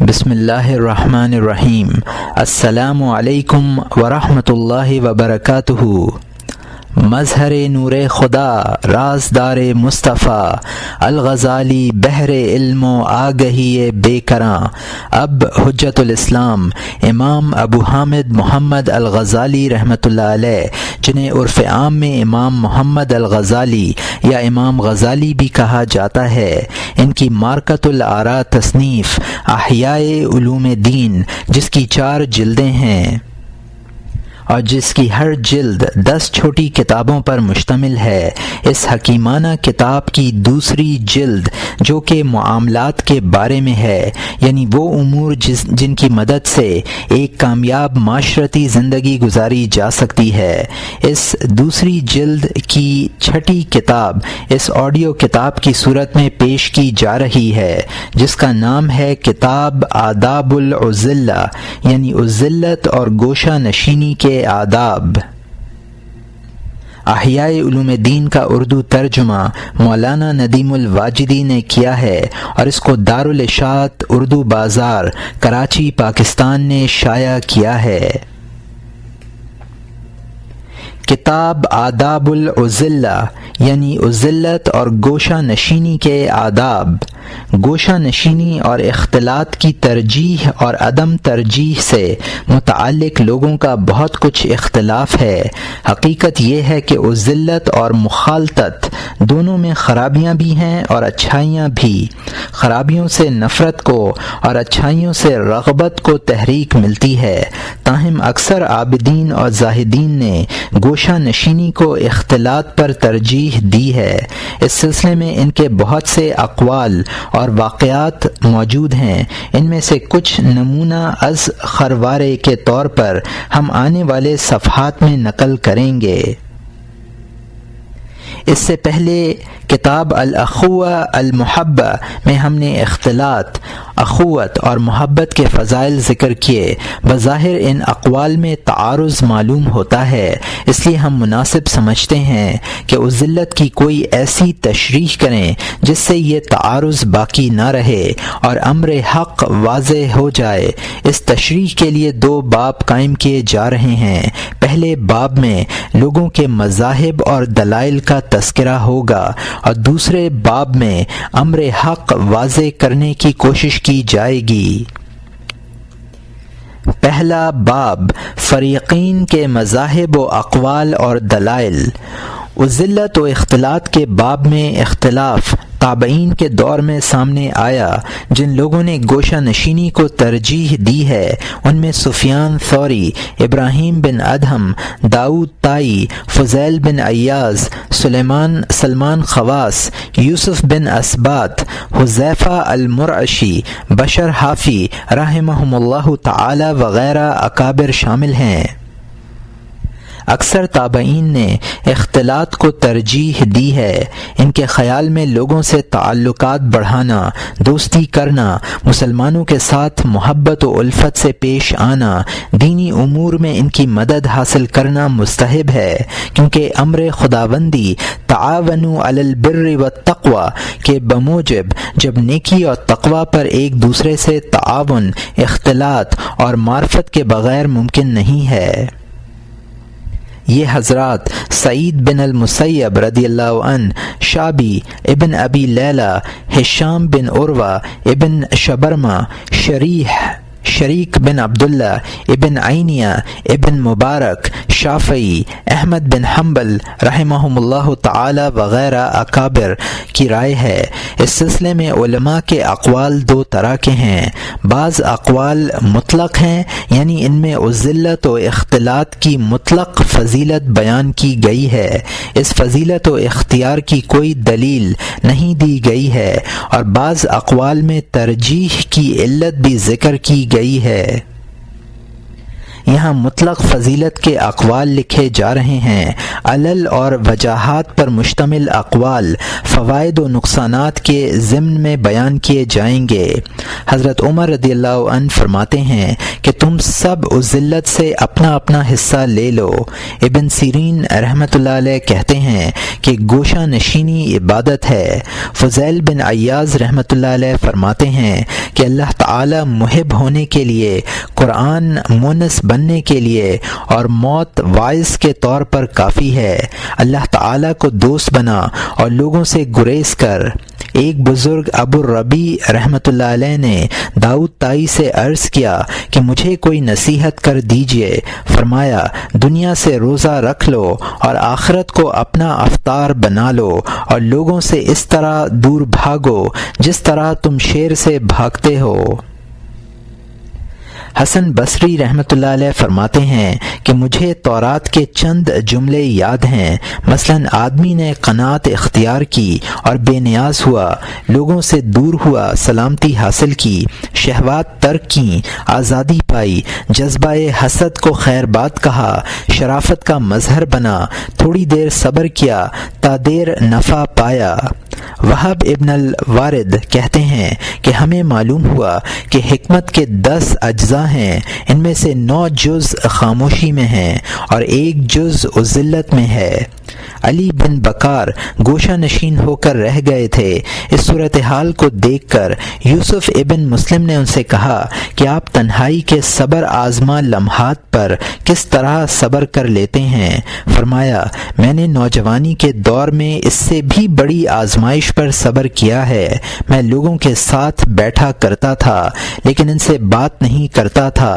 بسم اللہ الرحمن الرحیم۔ السلام علیکم ورحمۃ اللہ وبرکاتہ۔ مظہر نور خدا رازدار مصطفیٰ، الغزالی بحر علم و آگہی بے کراں، اب حجت الاسلام امام ابو حامد محمد الغزالی رحمۃ اللہ علیہ، جنہیں عرف عام میں امام محمد الغزالی یا امام غزالی بھی کہا جاتا ہے، ان کی مارکۃ الآراء تصنیف احیاء علوم دین، جس کی 4 جلدیں ہیں اور جس کی ہر جلد 10 چھوٹی کتابوں پر مشتمل ہے، اس حکیمانہ کتاب کی دوسری جلد جو کہ معاملات کے بارے میں ہے، یعنی وہ امور جن کی مدد سے ایک کامیاب معاشرتی زندگی گزاری جا سکتی ہے، اس دوسری جلد کی 6ٹھی کتاب اس آڈیو کتاب کی صورت میں پیش کی جا رہی ہے، جس کا نام ہے کتاب آداب العزلہ، یعنی عزلت اور گوشہ نشینی کے آداب۔ احیاء علوم دین کا اردو ترجمہ مولانا ندیم الواجدی نے کیا ہے اور اس کو دارالاشاعت اردو بازار کراچی پاکستان نے شائع کیا ہے۔ کتاب آداب العزلہ یعنی عزلت اور گوشہ نشینی کے آداب۔ گوشہ نشینی اور اختلاط کی ترجیح اور عدم ترجیح سے متعلق لوگوں کا بہت کچھ اختلاف ہے۔ حقیقت یہ ہے کہ عزلت اور مخالطت دونوں میں خرابیاں بھی ہیں اور اچھائیاں بھی۔ خرابیوں سے نفرت کو اور اچھائیوں سے رغبت کو تحریک ملتی ہے، تاہم اکثر عابدین اور زاہدین نے گوشہ نشینی کو اختلاط پر ترجیح دی ہے۔ اس سلسلے میں ان کے بہت سے اقوال اور واقعات موجود ہیں، ان میں سے کچھ نمونہ از خروارے کے طور پر ہم آنے والے صفحات میں نقل کریں گے۔ اس سے پہلے کتاب الاخوہ المحبہ میں ہم نے اختلاط، اخوت اور محبت کے فضائل ذکر کیے۔ بظاہر ان اقوال میں تعارض معلوم ہوتا ہے، اس لیے ہم مناسب سمجھتے ہیں کہ عزلت کی کوئی ایسی تشریح کریں جس سے یہ تعارض باقی نہ رہے اور امر حق واضح ہو جائے۔ اس تشریح کے لیے 2 باب قائم کیے جا رہے ہیں۔ پہلے باب میں لوگوں کے مذاہب اور دلائل کا تذکرہ ہوگا اور دوسرے باب میں امر حق واضح کرنے کی کوشش کی جائے گی۔ پہلا باب فریقین کے مذاہب و اقوال اور دلائل۔ عزلت و اختلاط کے باب میں اختلاف تابعین کے دور میں سامنے آیا۔ جن لوگوں نے گوشہ نشینی کو ترجیح دی ہے ان میں سفیان ثوری، ابراہیم بن ادہم، داؤد طائی، فضیل بن عیاض، سلمان خواص، یوسف بن اسبات، حذیفہ المرعشی، بشر حافی رحمہم اللہ تعالی وغیرہ اکابر شامل ہیں۔ اکثر تابعین نے اختلاط کو ترجیح دی ہے۔ ان کے خیال میں لوگوں سے تعلقات بڑھانا، دوستی کرنا، مسلمانوں کے ساتھ محبت و الفت سے پیش آنا، دینی امور میں ان کی مدد حاصل کرنا مستحب ہے، کیونکہ امر خداوندی تعاونوا علی البر والتقوی کے بموجب جب نیکی اور تقوی پر ایک دوسرے سے تعاون، اختلاط اور معرفت کے بغیر ممکن نہیں ہے۔ یہ حضرات سعید بن المسیب رضی اللہ عنہ، شعبی، ابن ابی لیلہ، ہشام بن عروہ، ابن شبرمہ، شریک بن عبداللہ، ابن عینیہ، ابن مبارک، شافعی، احمد بن حنبل رحمہم اللہ تعالی وغیرہ اکابر کی رائے ہے۔ اس سلسلے میں علماء کے اقوال 2 طرح کے ہیں۔ بعض اقوال مطلق ہیں، یعنی ان میں عزلت و اختلاط کی مطلق فضیلت بیان کی گئی ہے، اس فضیلت و اختیار کی کوئی دلیل نہیں دی گئی ہے، اور بعض اقوال میں ترجیح کی علت بھی ذکر کی گئی ہے۔ یہاں مطلق فضیلت کے اقوال لکھے جا رہے ہیں۔ علل اور وجاہات پر مشتمل اقوال فوائد و نقصانات کے ضمن میں بیان کیے جائیں گے۔ حضرت عمر رضی اللہ عنہ فرماتے ہیں کہ تم سب اس ذلت سے اپنا اپنا حصہ لے لو۔ ابن سیرین رحمۃ اللہ علیہ کہتے ہیں کہ گوشہ نشینی عبادت ہے۔ فضیل بن عیاض رحمۃ اللہ علیہ فرماتے ہیں کہ اللہ تعالی محب ہونے کے لیے، قرآن مونس بننے کے لیے اور موت واعظ کے طور پر کافی ہے۔ اللہ تعالی کو دوست بنا اور لوگوں سے گریز کر۔ ایک بزرگ ابو الربیع رحمۃ اللہ علیہ نے داؤد طائی سے عرض کیا کہ مجھے کوئی نصیحت کر دیجیے۔ فرمایا دنیا سے روزہ رکھ لو اور آخرت کو اپنا افطار بنا لو اور لوگوں سے اس طرح دور بھاگو جس طرح تم شیر سے بھاگتے ہو۔ حسن بصری رحمۃ اللہ علیہ فرماتے ہیں کہ مجھے تورات کے چند جملے یاد ہیں، مثلا آدمی نے قناعت اختیار کی اور بے نیاز ہوا، لوگوں سے دور ہوا، سلامتی حاصل کی، شہوات ترک کیں، آزادی پائی، جذبہ حسد کو خیر بات کہا، شرافت کا مظہر بنا، تھوڑی دیر صبر کیا تا دیر نفع پایا۔ وہب ابن الوارد کہتے ہیں کہ ہمیں معلوم ہوا کہ حکمت کے 10 اجزاء ہیں، ان میں سے 9 جز خاموشی میں ہیں اور 1 جز ذلت میں ہے۔ علی بن بکار گوشہ نشین ہو کر رہ گئے تھے۔ اس صورتحال کو دیکھ کر یوسف ابن مسلم نے ان سے کہا کہ آپ تنہائی کے صبر آزما لمحات پر کس طرح صبر کر لیتے ہیں؟ فرمایا میں نے نوجوانی کے دور میں اس سے بھی بڑی آزمائش پر صبر کیا ہے۔ میں لوگوں کے ساتھ بیٹھا کرتا تھا لیکن ان سے بات نہیں کرتا تھا۔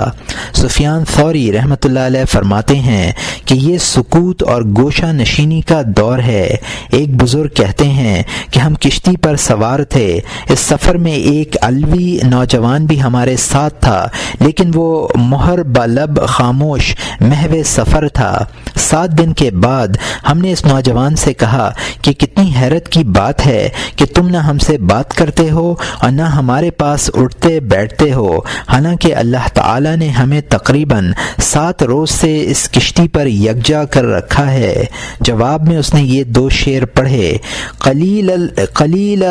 سفیان ثوری رحمۃ اللہ علیہ فرماتے ہیں کہ یہ سکوت اور گوشہ نشینی کا دور ہے۔ ایک بزرگ کہتے ہیں کہ ہم کشتی پر سوار تھے، اس سفر میں ایک علوی نوجوان بھی ہمارے ساتھ تھا لیکن وہ مہر بالب خاموش محو سفر تھا۔ 7 دن کے بعد ہم نے اس نوجوان سے کہا کہ کتنی حیرت کی بات ہے کہ تم نہ ہم سے بات کرتے ہو اور نہ ہمارے پاس اٹھتے بیٹھتے ہو، حالانکہ اللہ تعالی نے ہمیں تقریباً 7 روز سے اس کشتی پر یکجا کر رکھا ہے۔ جواب میں اس نے یہ 2 شعر پڑھے، قلیل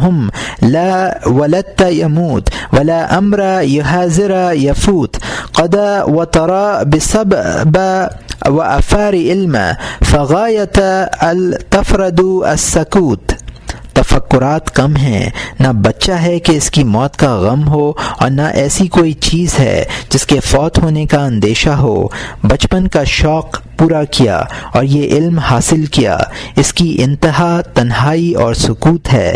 ہم لا ولدت یموت ولا امر یحاذر یفوت قدا وترا بسبب وافار علم فغایت التفرد السکوت۔ تفکرات کم ہیں، نہ بچہ ہے کہ اس کی موت کا غم ہو اور نہ ایسی کوئی چیز ہے جس کے فوت ہونے کا اندیشہ ہو۔ بچپن کا شوق پورا کیا اور یہ علم حاصل کیا، اس کی انتہا تنہائی اور سکوت ہے۔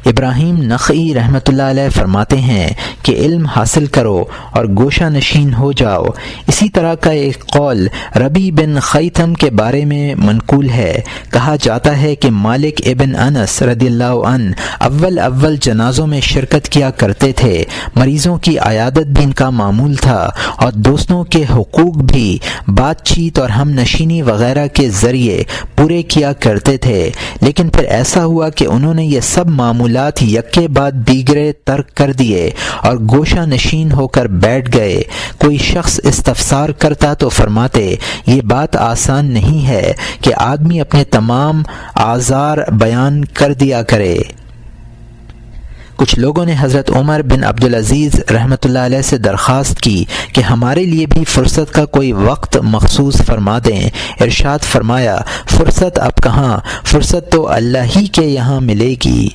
ابراہیم نخعی رحمۃ اللہ علیہ فرماتے ہیں کہ علم حاصل کرو اور گوشہ نشین ہو جاؤ۔ اسی طرح کا ایک قول ربی بن خیثم کے بارے میں منقول ہے۔ کہا جاتا ہے کہ مالک ابن انس رضی اللہ عنہ اول جنازوں میں شرکت کیا کرتے تھے، مریضوں کی عیادت بھی ان کا معمول تھا اور دوستوں کے حقوق بھی بات چیت اور ہم نشینی وغیرہ کے ذریعے پورے کیا کرتے تھے۔ لیکن پھر ایسا ہوا کہ انہوں نے یہ سب معمولات یکے بعد دیگرے ترک کر دیے اور گوشہ نشین ہو کر بیٹھ گئے۔ کوئی شخص استفسار کرتا تو فرماتے یہ بات آسان نہیں ہے کہ آدمی اپنے تمام آزار بیان کر دیا کرے۔ کچھ لوگوں نے حضرت عمر بن عبدالعزیز رحمۃ اللہ علیہ سے درخواست کی کہ ہمارے لیے بھی فرصت کا کوئی وقت مخصوص فرما دیں۔ ارشاد فرمایا فرصت اب کہاں، فرصت تو اللہ ہی کے یہاں ملے گی۔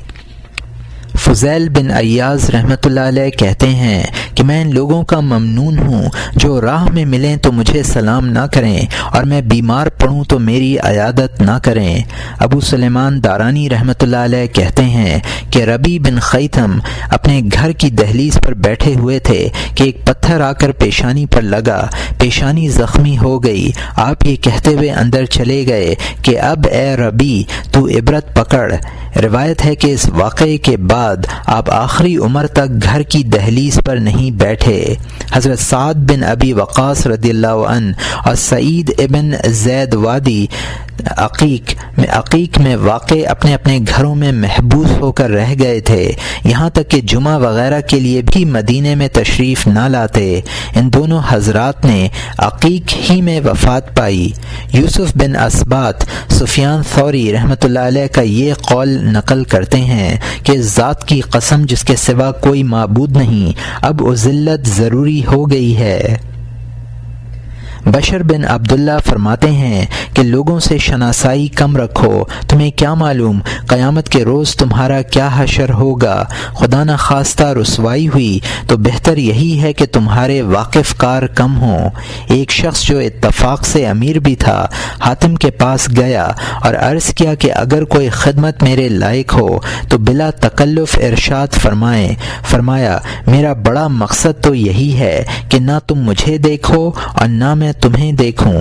فضیل بن عیاض رحمۃ اللہ علیہ کہتے ہیں کہ میں ان لوگوں کا ممنون ہوں جو راہ میں ملیں تو مجھے سلام نہ کریں اور میں بیمار پڑوں تو میری عیادت نہ کریں۔ ابو سلیمان دارانی رحمۃ اللہ علیہ کہتے ہیں کہ ربی بن خیثم اپنے گھر کی دہلیز پر بیٹھے ہوئے تھے کہ ایک پتھر آ کر پیشانی پر لگا، پیشانی زخمی ہو گئی۔ آپ یہ کہتے ہوئے اندر چلے گئے کہ اب اے ربی تو عبرت پکڑ۔ روایت ہے کہ اس واقعے کے بعد آپ آخری عمر تک گھر کی دہلیز پر نہیں بیٹھے۔ حضرت سعد بن ابی وقاص رضی اللہ عنہ اور سعید ابن زید وادی عقیق میں واقع اپنے اپنے گھروں میں محبوس ہو کر رہ گئے تھے، یہاں تک کہ جمعہ وغیرہ کے لیے بھی مدینے میں تشریف نہ لاتے۔ ان دونوں حضرات نے عقیق ہی میں وفات پائی۔ یوسف بن اسبات سفیان ثوری رحمۃ اللہ علیہ کا یہ قول نقل کرتے ہیں کہ ذات کی قسم جس کے سوا کوئی معبود نہیں، اب اذلت ضروری ہو گئی ہے۔ بشر بن عبداللہ فرماتے ہیں کہ لوگوں سے شناسائی کم رکھو، تمہیں کیا معلوم قیامت کے روز تمہارا کیا حشر ہوگا۔ خدا نہ خواستہ رسوائی ہوئی تو بہتر یہی ہے کہ تمہارے واقف کار کم ہوں۔ ایک شخص جو اتفاق سے امیر بھی تھا حاتم کے پاس گیا اور عرض کیا کہ اگر کوئی خدمت میرے لائق ہو تو بلا تکلف ارشاد فرمایا میرا بڑا مقصد تو یہی ہے کہ نہ تم مجھے دیکھو اور نہ میں تمہیں دیکھوں۔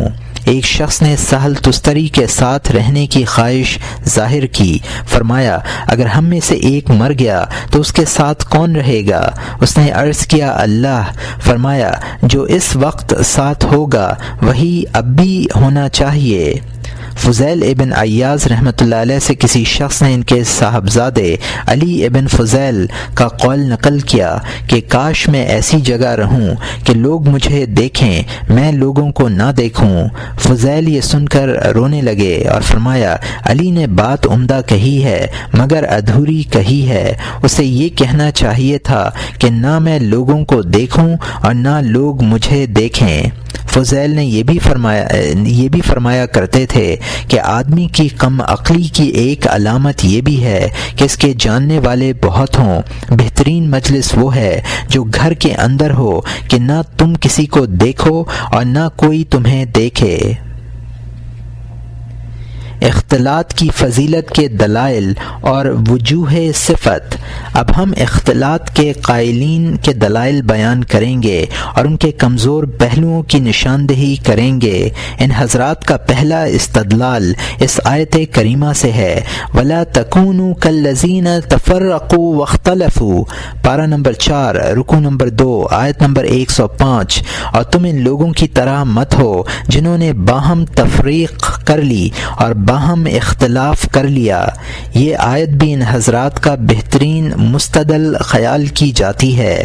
ایک شخص نے سہل تستری کے ساتھ رہنے کی خواہش ظاہر کی، فرمایا اگر ہم میں سے ایک مر گیا تو اس کے ساتھ کون رہے گا؟ اس نے عرض کیا اللہ۔ فرمایا جو اس وقت ساتھ ہوگا وہی اب بھی ہونا چاہیے۔ فضیل ابن عیاض رحمۃ اللہ علیہ سے کسی شخص نے ان کے صاحبزادے علی ابن فضیل کا قول نقل کیا کہ کاش میں ایسی جگہ رہوں کہ لوگ مجھے دیکھیں، میں لوگوں کو نہ دیکھوں۔ فضیل یہ سن کر رونے لگے اور فرمایا علی نے بات عمدہ کہی ہے مگر ادھوری کہی ہے، اسے یہ کہنا چاہیے تھا کہ نہ میں لوگوں کو دیکھوں اور نہ لوگ مجھے دیکھیں۔ فضیل نے یہ بھی فرمایا کرتے تھے کہ آدمی کی کم عقلی کی ایک علامت یہ بھی ہے کہ اس کے جاننے والے بہت ہوں۔ بہترین مجلس وہ ہے جو گھر کے اندر ہو کہ نہ تم کسی کو دیکھو اور نہ کوئی تمہیں دیکھے۔ اختلاط کی فضیلت کے دلائل اور وجوہ صفت۔ اب ہم اختلاط کے قائلین کے دلائل بیان کریں گے اور ان کے کمزور پہلوؤں کی نشاندہی کریں گے۔ ان حضرات کا پہلا استدلال اس آیت کریمہ سے ہے وَلَا تَكُونُوا كَالَّذِينَ تَفَرَّقُوا وَاخْتَلَفُوا، پارہ نمبر 4 رکوع نمبر 2 آیت نمبر 105، اور تم ان لوگوں کی طرح مت ہو جنہوں نے باہم تفریق کر لی اور باہم اختلاف کر لیا۔ یہ آیت بھی ان حضرات کا بہترین مستدل خیال کی جاتی ہے۔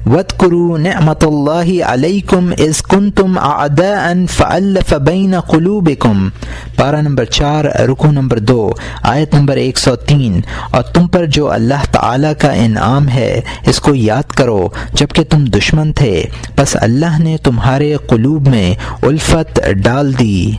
وَاذْكُرُوا نِعْمَةَ اللَّهِ عَلَيْكُمْ إِذْ كُنْتُمْ أَعْدَاءً فَأَلَّفَ بَيْنَ قُلُوبِكُمْ، پارہ نمبر 4 رکوع نمبر 2 آیت نمبر 103، اور تم پر جو اللہ تعالی کا انعام ہے اس کو یاد کرو جبکہ تم دشمن تھے، بس اللہ نے تمہارے قلوب میں الفت ڈال دی۔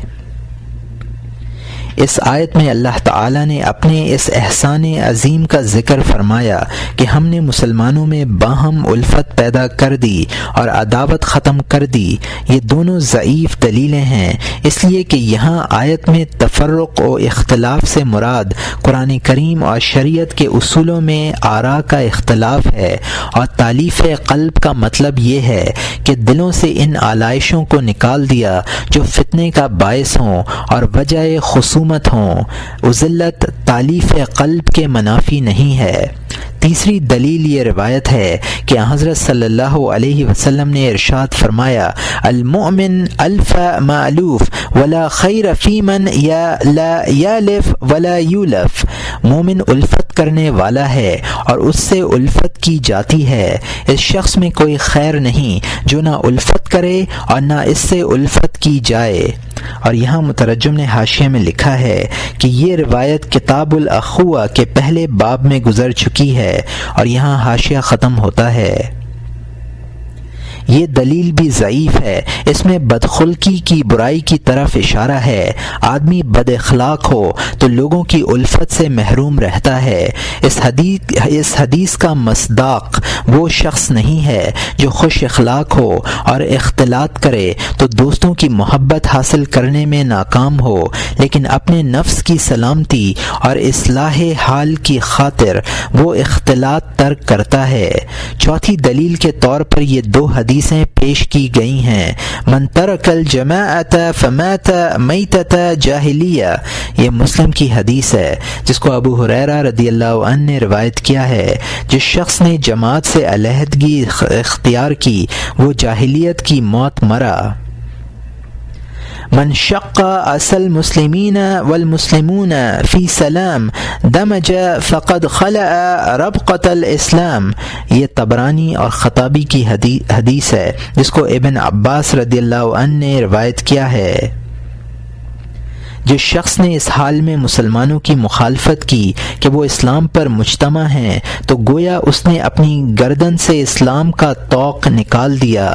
اس آیت میں اللہ تعالیٰ نے اپنے اس احسان عظیم کا ذکر فرمایا کہ ہم نے مسلمانوں میں باہم الفت پیدا کر دی اور عداوت ختم کر دی۔ یہ دونوں ضعیف دلیلیں ہیں، اس لیے کہ یہاں آیت میں تفرق و اختلاف سے مراد قرآن کریم اور شریعت کے اصولوں میں آراء کا اختلاف ہے، اور تالیف قلب کا مطلب یہ ہے کہ دلوں سے ان آلائشوں کو نکال دیا جو فتنے کا باعث ہوں اور وجہ خصومت ہوں۔ اذلت تالیف قلب کے منافی نہیں ہے۔ تیسری دلیل یہ روایت ہے کہ حضرت صلی اللہ علیہ وسلم نے ارشاد فرمایا المؤمن الف مألوف ولا خیر فی من لا یالف ولا یولف، مومن الفت کرنے والا ہے اور اس سے الفت کی جاتی ہے، اس شخص میں کوئی خیر نہیں جو نہ الفت کرے اور نہ اس سے الفت کی جائے۔ اور یہاں مترجم نے حاشیے میں لکھا ہے کہ یہ روایت کتاب الاخوہ کے پہلے باب میں گزر چکی ہے، اور یہاں حاشیہ ختم ہوتا ہے۔ یہ دلیل بھی ضعیف ہے، اس میں بدخلقی کی برائی کی طرف اشارہ ہے۔ آدمی بد اخلاق ہو تو لوگوں کی الفت سے محروم رہتا ہے۔ اس حدیث کا مصداق وہ شخص نہیں ہے جو خوش اخلاق ہو اور اختلاط کرے تو دوستوں کی محبت حاصل کرنے میں ناکام ہو، لیکن اپنے نفس کی سلامتی اور اصلاح حال کی خاطر وہ اختلاط ترک کرتا ہے۔ چوتھی دلیل کے طور پر یہ دو حدیثیں پیش کی گئی ہیں۔ من ترک الجماعت فمات میتۃ جاہلیہ، یہ مسلم کی حدیث ہے جس کو ابو ہریرہ رضی اللہ عنہ نے روایت کیا ہے۔ جس شخص نے جماعت سے علیحدگی اختیار کی وہ جاہلیت کی موت مرا۔ من شق اصل مسلمین والمسلمون فی سلام دمج فقد خلع ربقۃ الاسلام. یہ طبرانی اور خطابی کی حدیث ہے جس کو ابن عباس رضی اللہ عنہ نے روایت کیا ہے. جس شخص نے اس حال میں مسلمانوں کی مخالفت کی کہ وہ اسلام پر مجتمع ہیں تو گویا اس نے اپنی گردن سے اسلام کا طوق نکال دیا.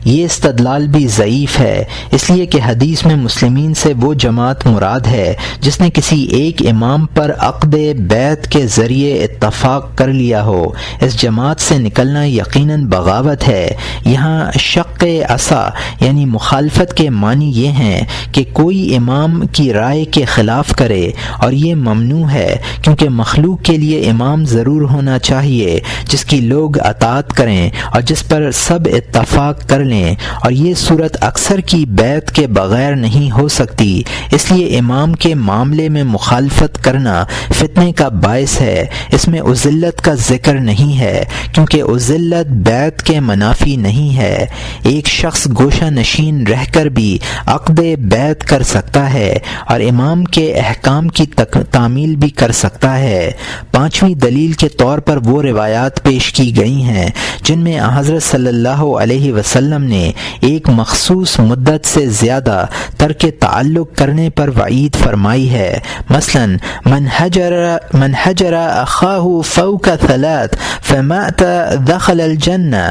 یہ استدلال بھی ضعیف ہے اس لیے کہ حدیث میں مسلمین سے وہ جماعت مراد ہے جس نے کسی ایک امام پر عقد بیعت کے ذریعے اتفاق کر لیا ہو. اس جماعت سے نکلنا یقیناً بغاوت ہے. یہاں شق عصا یعنی مخالفت کے معنی یہ ہیں کہ کوئی امام کی رائے کے خلاف کرے، اور یہ ممنوع ہے کیونکہ مخلوق کے لیے امام ضرور ہونا چاہیے جس کی لوگ اطاعت کریں اور جس پر سب اتفاق کر لیں، اور یہ صورت اکثر کی بیعت کے بغیر نہیں ہو سکتی. اس لیے امام کے معاملے میں مخالفت کرنا فتنے کا باعث ہے. اس میں اذلت کا ذکر نہیں ہے کیونکہ اذلت بیعت کے منافی نہیں ہے. ایک شخص گوشہ نشین رہ کر بھی عقد بیعت کر سکتا ہے اور امام کے احکام کی تعمیل بھی کر سکتا ہے. پانچویں دلیل کے طور پر وہ روایات پیش کی گئی ہیں جن میں حضرت صلی اللہ علیہ وسلم نے ایک مخصوص مدت سے زیادہ ترک تعلق کرنے پر وعید فرمائی ہے. مثلا من حجر اخاہ فوق ثلاث فمات دخل الجنہ.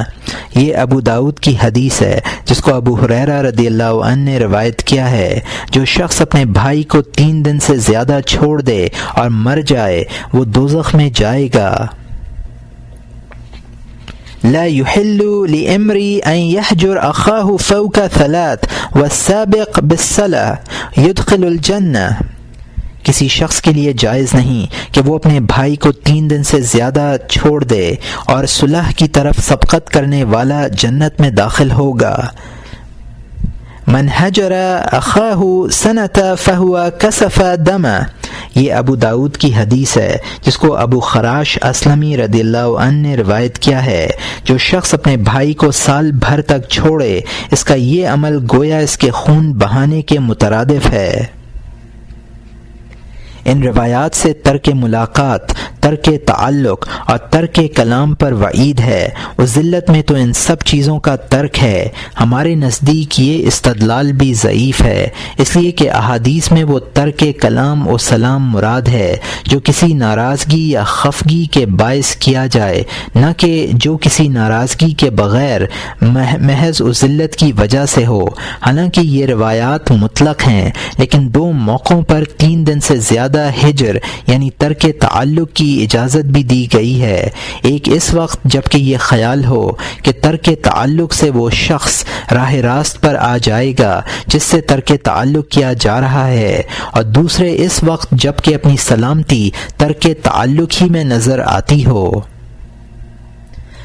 یہ ابو داؤد کی حدیث ہے جس کو ابو ہریرہ رضی اللہ عنہ نے روایت کیا ہے. جو شخص اپنے بھائی کو 3 دن سے زیادہ چھوڑ دے اور مر جائے وہ دوزخ میں جائے گا. لا يحل لامرئ ان يحجر اخاه فوق ثلاث والسابق بالصلاة يدخل الجنہ. کسی شخص کے لیے جائز نہیں کہ وہ اپنے بھائی کو 3 دن سے زیادہ چھوڑ دے اور صلح کی طرف سبقت کرنے والا جنت میں داخل ہوگا. من حجر اخاہ سنۃ فہو کسف دمہ. یہ ابو داؤد کی حدیث ہے جس کو ابو خراش اسلمی رضی اللہ عنہ نے روایت کیا ہے. جو شخص اپنے بھائی کو سال بھر تک چھوڑے اس کا یہ عمل گویا اس کے خون بہانے کے مترادف ہے. ان روایات سے ترک ملاقات، ترک تعلق اور ترک کلام پر وعید ہے. اس ذلت میں تو ان سب چیزوں کا ترک ہے. ہمارے نزدیک یہ استدلال بھی ضعیف ہے اس لیے کہ احادیث میں وہ ترک کلام و سلام مراد ہے جو کسی ناراضگی یا خفگی کے باعث کیا جائے، نہ کہ جو کسی ناراضگی کے بغیر محض اس ذلت کی وجہ سے ہو. حالانکہ یہ روایات مطلق ہیں لیکن 2 موقعوں پر 3 دن سے زیادہ ہجر یعنی ترک تعلق کی اجازت بھی دی گئی ہے. ایک اس وقت جب کہ یہ خیال ہو کہ ترک تعلق سے وہ شخص راہ راست پر آ جائے گا جس سے ترک تعلق کیا جا رہا ہے، اور دوسرے اس وقت جب کہ اپنی سلامتی ترک تعلق ہی میں نظر آتی ہو.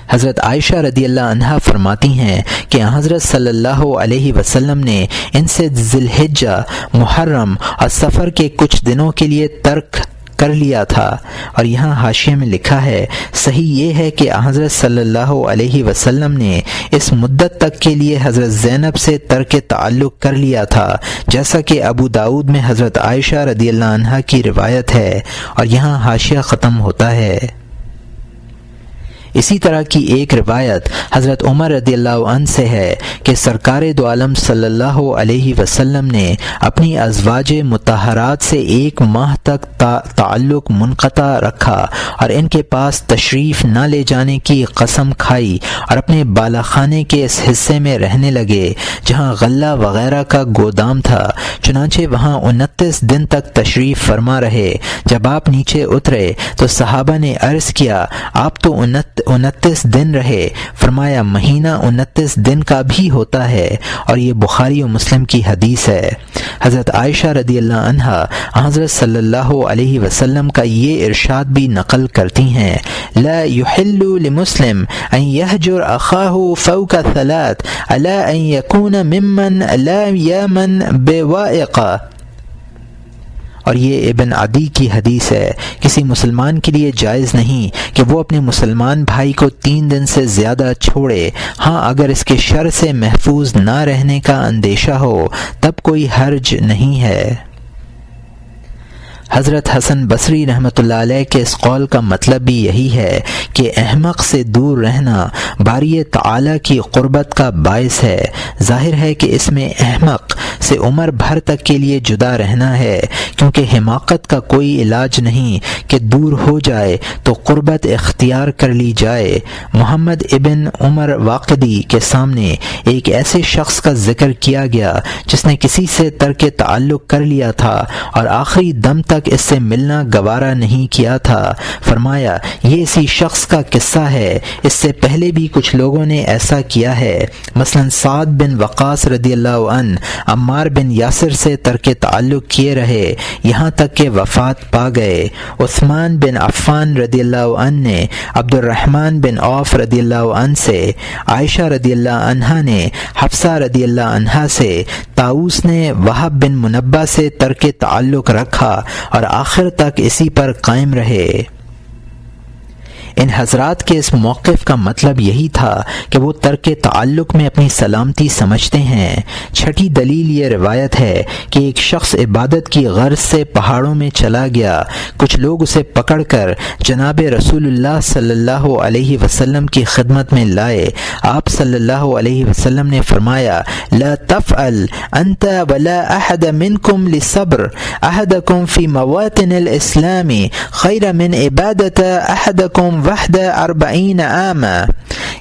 حضرت عائشہ رضی اللہ عنہا فرماتی ہیں کہ حضرت صلی اللہ علیہ وسلم نے ان سے ذی الحجہ، محرم اور سفر کے کچھ دنوں کے لیے ترک کر لیا تھا. اور یہاں حاشیے میں لکھا ہے صحیح یہ ہے کہ حضرت صلی اللہ علیہ وسلم نے اس مدت تک کے لیے حضرت زینب سے ترک تعلق کر لیا تھا جیسا کہ ابو داؤد میں حضرت عائشہ رضی اللہ عنہا کی روایت ہے. اور یہاں حاشیہ ختم ہوتا ہے. اسی طرح کی ایک روایت حضرت عمر رضی اللہ عنہ سے ہے کہ سرکار دو عالم صلی اللہ علیہ وسلم نے اپنی ازواج مطہرات سے 1 ماہ تک تعلق منقطع رکھا اور ان کے پاس تشریف نہ لے جانے کی قسم کھائی اور اپنے بالا خانے کے اس حصے میں رہنے لگے جہاں غلہ وغیرہ کا گودام تھا. چنانچہ وہاں 29 دن تک تشریف فرما رہے. جب آپ نیچے اترے تو صحابہ نے عرض کیا آپ تو 29 دن رہے. فرمایا مہینہ 29 دن کا بھی ہوتا ہے. اور یہ بخاری و مسلم کی حدیث ہے. حضرت عائشہ رضی اللہ عنہا حضرت صلی اللہ علیہ وسلم کا یہ ارشاد بھی نقل کرتی ہیں لا يحل لمسلم ان يهجر اخاه فوق 3 الا ان يكون ممن لا يامن بوائقه. اور یہ ابن عدی کی حدیث ہے، کسی مسلمان کے لیے جائز نہیں کہ وہ اپنے مسلمان بھائی کو 3 دن سے زیادہ چھوڑے، ہاں اگر اس کے شر سے محفوظ نہ رہنے کا اندیشہ ہو تب کوئی حرج نہیں ہے۔ حضرت حسن بصری رحمۃ اللہ علیہ کے اس قول کا مطلب بھی یہی ہے کہ احمق سے دور رہنا باری تعالی کی قربت کا باعث ہے۔ ظاہر ہے کہ اس میں احمق سے عمر بھر تک کے لیے جدا رہنا ہے، کیونکہ حماقت کا کوئی علاج نہیں کہ دور ہو جائے تو قربت اختیار کر لی جائے۔ محمد ابن عمر واقدی کے سامنے ایک ایسے شخص کا ذکر کیا گیا جس نے کسی سے ترک تعلق کر لیا تھا اور آخری دم تک اس سے ملنا گوارا نہیں کیا تھا۔ فرمایا یہ اسی شخص کا قصہ ہے، اس سے پہلے بھی کچھ لوگوں نے ایسا کیا ہے، مثلا سعد بن وقاص رضی اللہ عنہ عمار بن یاسر سے ترک تعلق کیے رہے یہاں تک کہ وفات پا گئے۔ عثمان بن عفان رضی اللہ عنہ نے عبد الرحمن بن عوف رضی اللہ عنہ سے، عائشہ رضی اللہ عنہا نے حفصہ رضی اللہ عنہا سے، طاؤس نے وہب بن منبہ سے ترک تعلق رکھا اور آخر تک اسی پر قائم رہے۔ ان حضرات کے اس موقف کا مطلب یہی تھا کہ وہ ترک تعلق میں اپنی سلامتی سمجھتے ہیں۔ چھٹی دلیل یہ روایت ہے کہ ایک شخص عبادت کی غرض سے پہاڑوں میں چلا گیا، کچھ لوگ اسے پکڑ کر جناب رسول اللہ صلی اللہ علیہ وسلم کی خدمت میں لائے۔ آپ صلی اللہ علیہ وسلم نے فرمایا لا تفعل انت ولا احد منکم لصبر احدکم فی مواطن الاسلام خیر من عبادت احدکم وحد 40 عام۔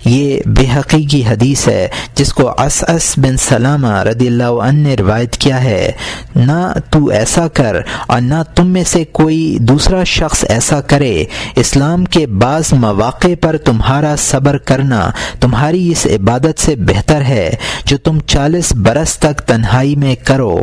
یہ بحقی کی حدیث ہے جس کو اسعس بن سلامہ رضی اللہ عنہ نے روایت کیا ہے۔ نہ تو ایسا کر اور نہ تم میں سے کوئی دوسرا شخص ایسا کرے، اسلام کے بعض مواقع پر تمہارا صبر کرنا تمہاری اس عبادت سے بہتر ہے جو تم 40 برس تک تنہائی میں کرو۔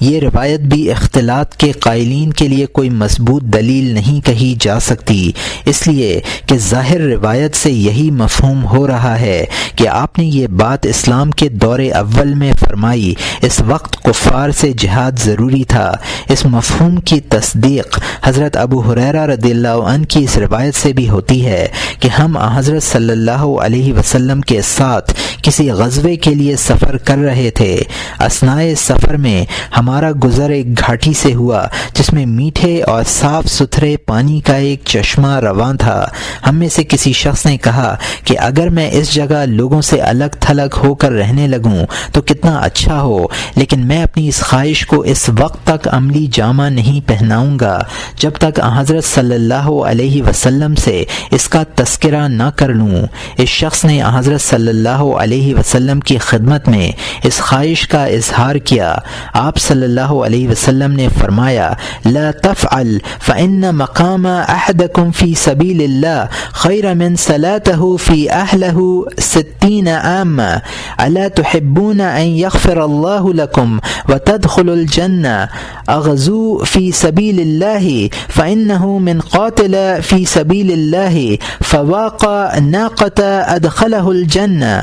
یہ روایت بھی اختلاط کے قائلین کے لیے کوئی مضبوط دلیل نہیں کہی جا سکتی، اس لیے کہ ظاہر روایت سے یہی مفہوم ہو رہا ہے کہ آپ نے یہ بات اسلام کے دور اول میں فرمائی، اس وقت کفار سے جہاد ضروری تھا۔ اس مفہوم کی تصدیق حضرت ابو ہریرہ رضی اللہ عنہ کی اس روایت سے بھی ہوتی ہے کہ ہم حضرت صلی اللہ علیہ وسلم کے ساتھ کسی غزوے کے لیے سفر کر رہے تھے۔ اثناء سفر میں ہمارا گزر ایک گھاٹی سے ہوا جس میں میٹھے اور صاف ستھرے پانی کا ایک چشمہ رواں تھا۔ ہم میں سے کسی شخص نے کہا کہ اگر میں اس جگہ لوگوں سے الگ تھلگ ہو کر رہنے لگوں تو کتنا اچھا ہو، لیکن میں اپنی اس خواہش کو اس وقت تک عملی جامہ نہیں پہناؤں گا جب تک حضرت صلی اللہ علیہ وسلم سے اس کا تذکرہ نہ کر لوں۔ اس شخص نے حضرت صلی اللہ علیہ وسلم کی خدمت میں اس خواہش کا اظہار کیا۔ آپ صلی اللہ علیہ وسلم نے فرمایا لا تفعل فإن مقام أحدكم في سبيل الله خير من صلاته في أهله 60 عاما ألا تحبون أن يغفر الله لكم وتدخلوا الجنة أغزوا في سبيل الله فإنه من قاتل في سبيل الله فواق ناقة أدخله الجنة۔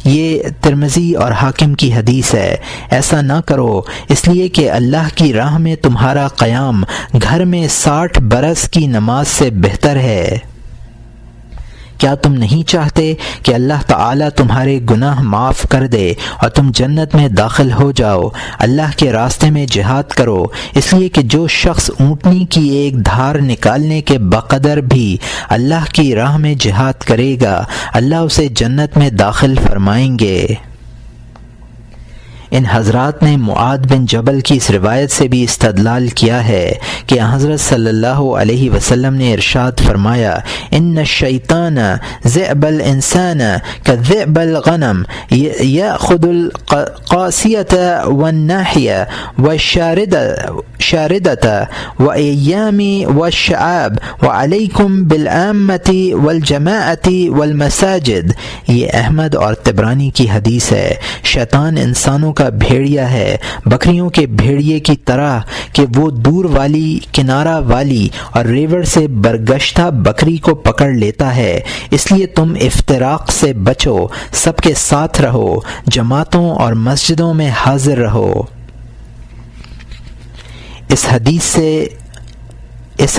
یہ ترمذی اور حاکم کی حدیث ہے۔ ایسا نہ کرو اس لیے کہ اللہ کی راہ میں تمہارا قیام گھر میں 60 برس کی نماز سے بہتر ہے۔ کیا تم نہیں چاہتے کہ اللہ تعالیٰ تمہارے گناہ معاف کر دے اور تم جنت میں داخل ہو جاؤ؟ اللہ کے راستے میں جہاد کرو، اس لیے کہ جو شخص اونٹنی کی ایک دھار نکالنے کے بقدر بھی اللہ کی راہ میں جہاد کرے گا، اللہ اسے جنت میں داخل فرمائیں گے۔ ان حضرات نے معاذ بن جبل کی اس روایت سے بھی استدلال کیا ہے کہ حضرت صلی اللہ علیہ وسلم نے ارشاد فرمایا ان الشیطان ذئب الانسان كذئب الغنم یأخذ القاسیة والناحیة والشاردة وأيام والشعاب وعليكم بالعامة والجماعة والمساجد۔ یہ احمد اور طبرانی کی حدیث ہے۔ شیطان انسانوں کا بھیڑیا ہے، بکریوں کے بھیڑیے کی طرح کہ وہ دور والی، کنارہ والی اور ریوڑ سے برگشتہ بکری کو پکڑ لیتا ہے۔ اس لیے تم افتراق سے بچو، سب کے ساتھ رہو، جماعتوں اور مسجدوں میں حاضر رہو۔ اس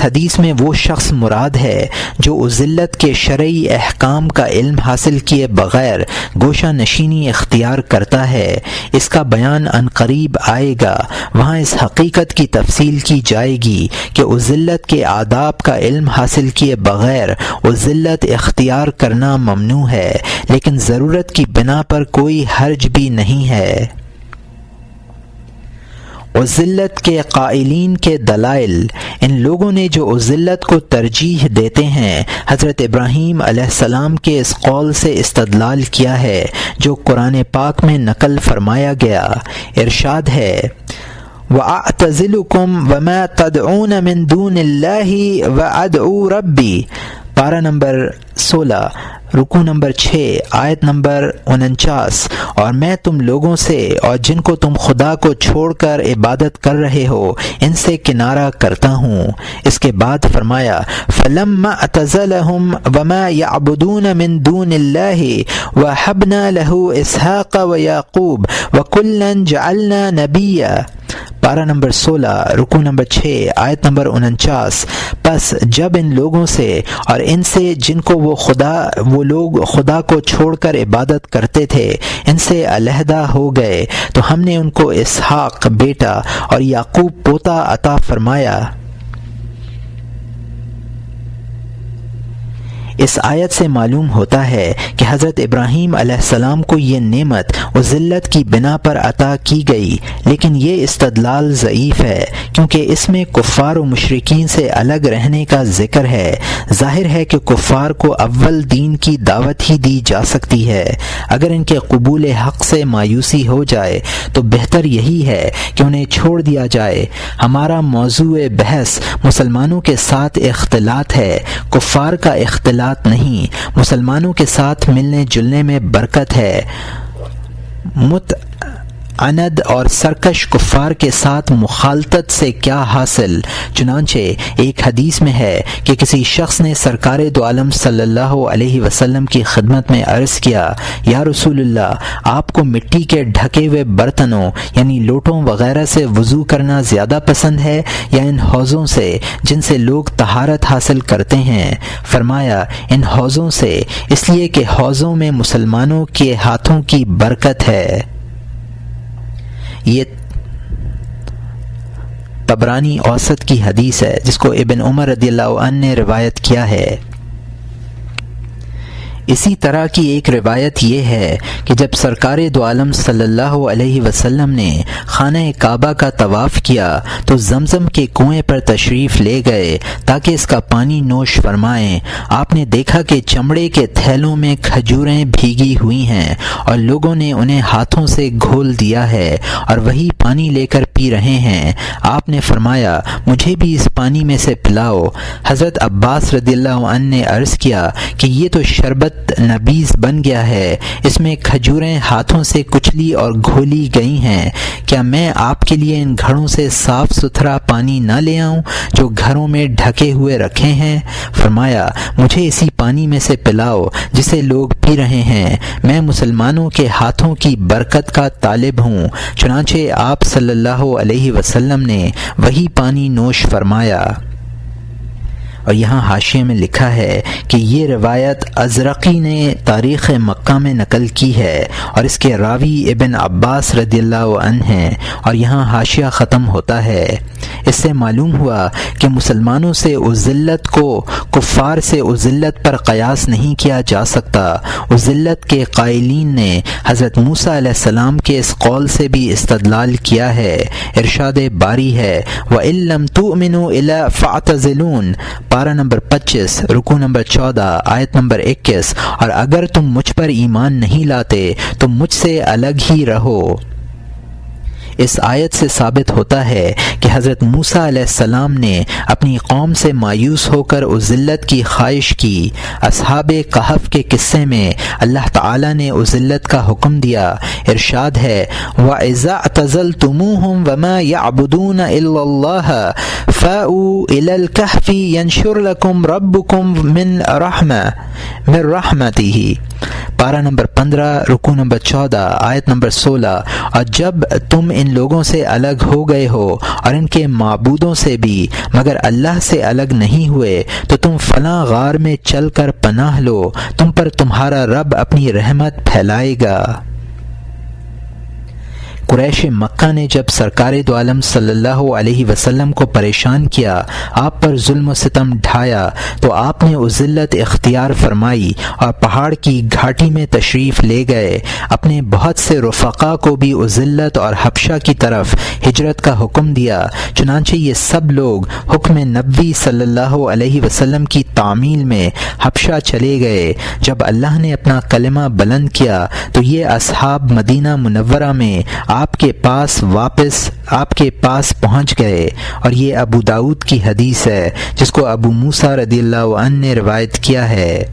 حدیث میں وہ شخص مراد ہے جو ذلت کے شرعی احکام کا علم حاصل کیے بغیر گوشہ نشینی اختیار کرتا ہے۔ اس کا بیان عنقریب آئے گا، وہاں اس حقیقت کی تفصیل کی جائے گی کہ ذلت کے آداب کا علم حاصل کیے بغیر ذلت اختیار کرنا ممنوع ہے، لیکن ضرورت کی بنا پر کوئی حرج بھی نہیں ہے۔ ذلت کے قائلین کے دلائل، ان لوگوں نے جو ذلت کو ترجیح دیتے ہیں حضرت ابراہیم علیہ السلام کے اس قول سے استدلال کیا ہے جو قرآن پاک میں نقل فرمایا گیا۔ ارشاد ہے وَأَعْتَزِلُكُمْ وَمَا تَدْعُونَ مِن دُونِ اللَّهِ وَأَدْعُو رَبِّي، پارہ نمبر 16 رکوع نمبر 6 آیت نمبر 49، اور میں تم لوگوں سے اور جن کو تم خدا کو چھوڑ کر عبادت کر رہے ہو ان سے کنارہ کرتا ہوں۔ اس کے بعد فرمایا فَلَمَّا اعْتَزَلَهُمْ وَمَا يَعْبُدُونَ مِن دُونِ اللَّهِ وَهَبْنَا لَهُ إِسْحَاقَ وَيَعْقُوبَ وَكُلًّا جَعَلْنَا نَبِيًّا، پارہ نمبر 16 رکوع نمبر 6 آیت نمبر 49۔ پس جب ان لوگوں سے اور ان سے جن کو وہ لوگ خدا کو چھوڑ کر عبادت کرتے تھے ان سے علیحدہ ہو گئے تو ہم نے ان کو اسحاق بیٹا اور یعقوب پوتا عطا فرمایا۔ اس آیت سے معلوم ہوتا ہے کہ حضرت ابراہیم علیہ السلام کو یہ نعمت و ذلت کی بنا پر عطا کی گئی، لیکن یہ استدلال ضعیف ہے کیونکہ اس میں کفار و مشرکین سے الگ رہنے کا ذکر ہے۔ ظاہر ہے کہ کفار کو اول دین کی دعوت ہی دی جا سکتی ہے، اگر ان کے قبول حق سے مایوسی ہو جائے تو بہتر یہی ہے کہ انہیں چھوڑ دیا جائے۔ ہمارا موضوع بحث مسلمانوں کے ساتھ اختلاط ہے، کفار کا اختلاط نہیں۔ مسلمانوں کے ساتھ ملنے جلنے میں برکت ہے، متعند اور سرکش کفار کے ساتھ مخالطت سے کیا حاصل؟ چنانچہ ایک حدیث میں ہے کہ کسی شخص نے سرکار دو عالم صلی اللہ علیہ وسلم کی خدمت میں عرض کیا یا رسول اللہ، آپ کو مٹی کے ڈھکے ہوئے برتنوں یعنی لوٹوں وغیرہ سے وضو کرنا زیادہ پسند ہے یا ان حوضوں سے جن سے لوگ طہارت حاصل کرتے ہیں؟ فرمایا ان حوضوں سے، اس لیے کہ حوضوں میں مسلمانوں کے ہاتھوں کی برکت ہے۔ یہ طبرانی اوسط کی حدیث ہے جس کو ابن عمر رضی اللہ عنہ نے روایت کیا ہے۔ اسی طرح کی ایک روایت یہ ہے کہ جب سرکار دو عالم صلی اللہ علیہ وسلم نے خانہ کعبہ کا طواف کیا تو زمزم کے کنویں پر تشریف لے گئے تاکہ اس کا پانی نوش فرمائیں۔ آپ نے دیکھا کہ چمڑے کے تھیلوں میں کھجوریں بھیگی ہوئی ہیں اور لوگوں نے انہیں ہاتھوں سے گھول دیا ہے اور وہی پانی لے کر پی رہے ہیں۔ آپ نے فرمایا مجھے بھی اس پانی میں سے پلاؤ۔ حضرت عباس رضی اللہ عنہ نے عرض کیا کہ یہ تو شربت نبیذ بن گیا ہے، اس میں کھجوریں ہاتھوں سے کچلی اور گھولی گئی ہیں، کیا میں آپ کے لیے ان گھڑوں سے صاف ستھرا پانی نہ لے آؤں جو گھروں میں ڈھکے ہوئے رکھے ہیں؟ فرمایا مجھے اسی پانی میں سے پلاؤ جسے لوگ پی رہے ہیں، میں مسلمانوں کے ہاتھوں کی برکت کا طالب ہوں۔ چنانچہ آپ صلی اللہ علیہ وسلم نے وہی پانی نوش فرمایا۔ اور یہاں حاشیے میں لکھا ہے کہ یہ روایت ازرقی نے تاریخ مکہ میں نقل کی ہے اور اس کے راوی ابن عباس رضی اللہ عنہ ہیں، اور یہاں حاشیہ ختم ہوتا ہے۔ اس سے معلوم ہوا کہ مسلمانوں سے ذلت کو کفار سے ذلت پر قیاس نہیں کیا جا سکتا۔ ذلت کے قائلین نے حضرت موسیٰ علیہ السلام کے اس قول سے بھی استدلال کیا ہے۔ ارشاد باری ہے وَإِن لَّمْ تُؤْمِنُوا إِلَّا فَاعْتَزِلُونِ، پارہ نمبر 25 رکوع نمبر 14 آیت نمبر 21، اور اگر تم مجھ پر ایمان نہیں لاتے تو مجھ سے الگ ہی رہو۔ اس آیت سے ثابت ہوتا ہے کہ حضرت موسیٰ علیہ السلام نے اپنی قوم سے مایوس ہو کر ذلت کی خواہش کی۔ اصحاب کہف کے قصے میں اللہ تعالی نے ذلت کا حکم دیا۔ ارشاد ہے وَإِذَا اعْتَزَلْتُمُوهُمْ وَمَا يَعْبُدُونَ إِلَّا اللَّهَ فَأْوُوا إِلَى الْكَهْفِ يَنشُرْ لَكُمْ رَبُّكُمْ مِن رَحْمَتِهِ، پارہ نمبر 15 رکوع نمبر 14 آیت نمبر 16، اور جب تم ان ان لوگوں سے الگ ہو گئے ہو اور ان کے معبودوں سے بھی، مگر اللہ سے الگ نہیں ہوئے، تو تم فلاں غار میں چل کر پناہ لو، تم پر تمہارا رب اپنی رحمت پھیلائے گا۔ قریش مکہ نے جب سرکار دو عالم صلی اللہ علیہ وسلم کو پریشان کیا، آپ پر ظلم و ستم ڈھایا، تو آپ نے عزلت اختیار فرمائی اور پہاڑ کی گھاٹی میں تشریف لے گئے۔ اپنے بہت سے رفقا کو بھی عزلت اور حبشہ کی طرف ہجرت کا حکم دیا، چنانچہ یہ سب لوگ حکم نبوی صلی اللہ علیہ وسلم کی تعمیل میں حبشہ چلے گئے۔ جب اللہ نے اپنا کلمہ بلند کیا تو یہ اصحاب مدینہ منورہ میں آپ کے پاس پہنچ گئے، اور یہ ابو داؤد کی حدیث ہے جس کو ابو موسیٰ رضی اللہ عنہ نے روایت کیا ہے۔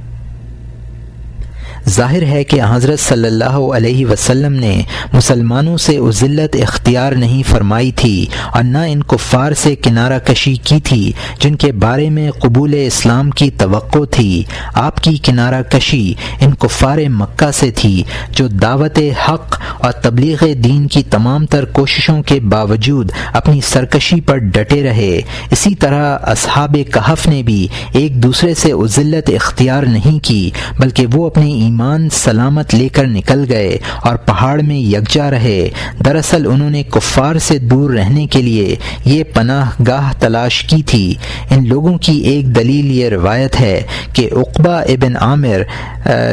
ظاہر ہے کہ حضرت صلی اللہ علیہ وسلم نے مسلمانوں سے عزلت اختیار نہیں فرمائی تھی اور نہ ان کفار سے کنارہ کشی کی تھی جن کے بارے میں قبول اسلام کی توقع تھی۔ آپ کی کنارہ کشی ان کفار مکہ سے تھی جو دعوت حق اور تبلیغ دین کی تمام تر کوششوں کے باوجود اپنی سرکشی پر ڈٹے رہے۔ اسی طرح اصحاب کہف نے بھی ایک دوسرے سے عزلت اختیار نہیں کی، بلکہ وہ اپنے ایمان سلامت لے کر نکل گئے اور پہاڑ میں یکجا رہے۔ دراصل انہوں نے کفار سے دور رہنے کے لیے یہ پناہ گاہ تلاش کی تھی۔ ان لوگوں کی ایک دلیل یہ روایت ہے کہ عقبہ ابن عامر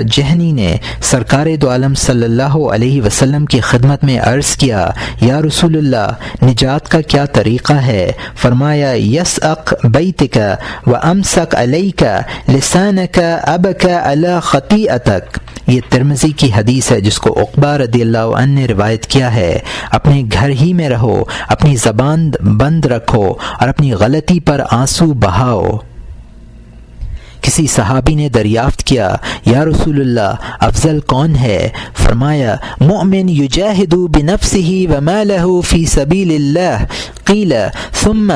جہنی نے سرکار دو عالم صلی اللہ علیہ وسلم کی خدمت میں عرض کیا، یا رسول اللہ، نجات کا کیا طریقہ ہے؟ فرمایا، یسعق بیتک و امسک علیک لسانک ابک علی خطیئتک۔ یہ ترمذی کی حدیث ہے جس کو عقبہ رضی اللہ عنہ نے روایت کیا ہے۔ اپنے گھر ہی میں رہو، اپنی زبان بند رکھو اور اپنی غلطی پر آنسو بہاؤ۔ کسی صحابی نے دریافت کیا، یا رسول اللہ، افضل کون ہے؟ فرمایا، مؤمن یجاہد بنفسہ ومالہ فی سبیل اللہ۔ قیل ثم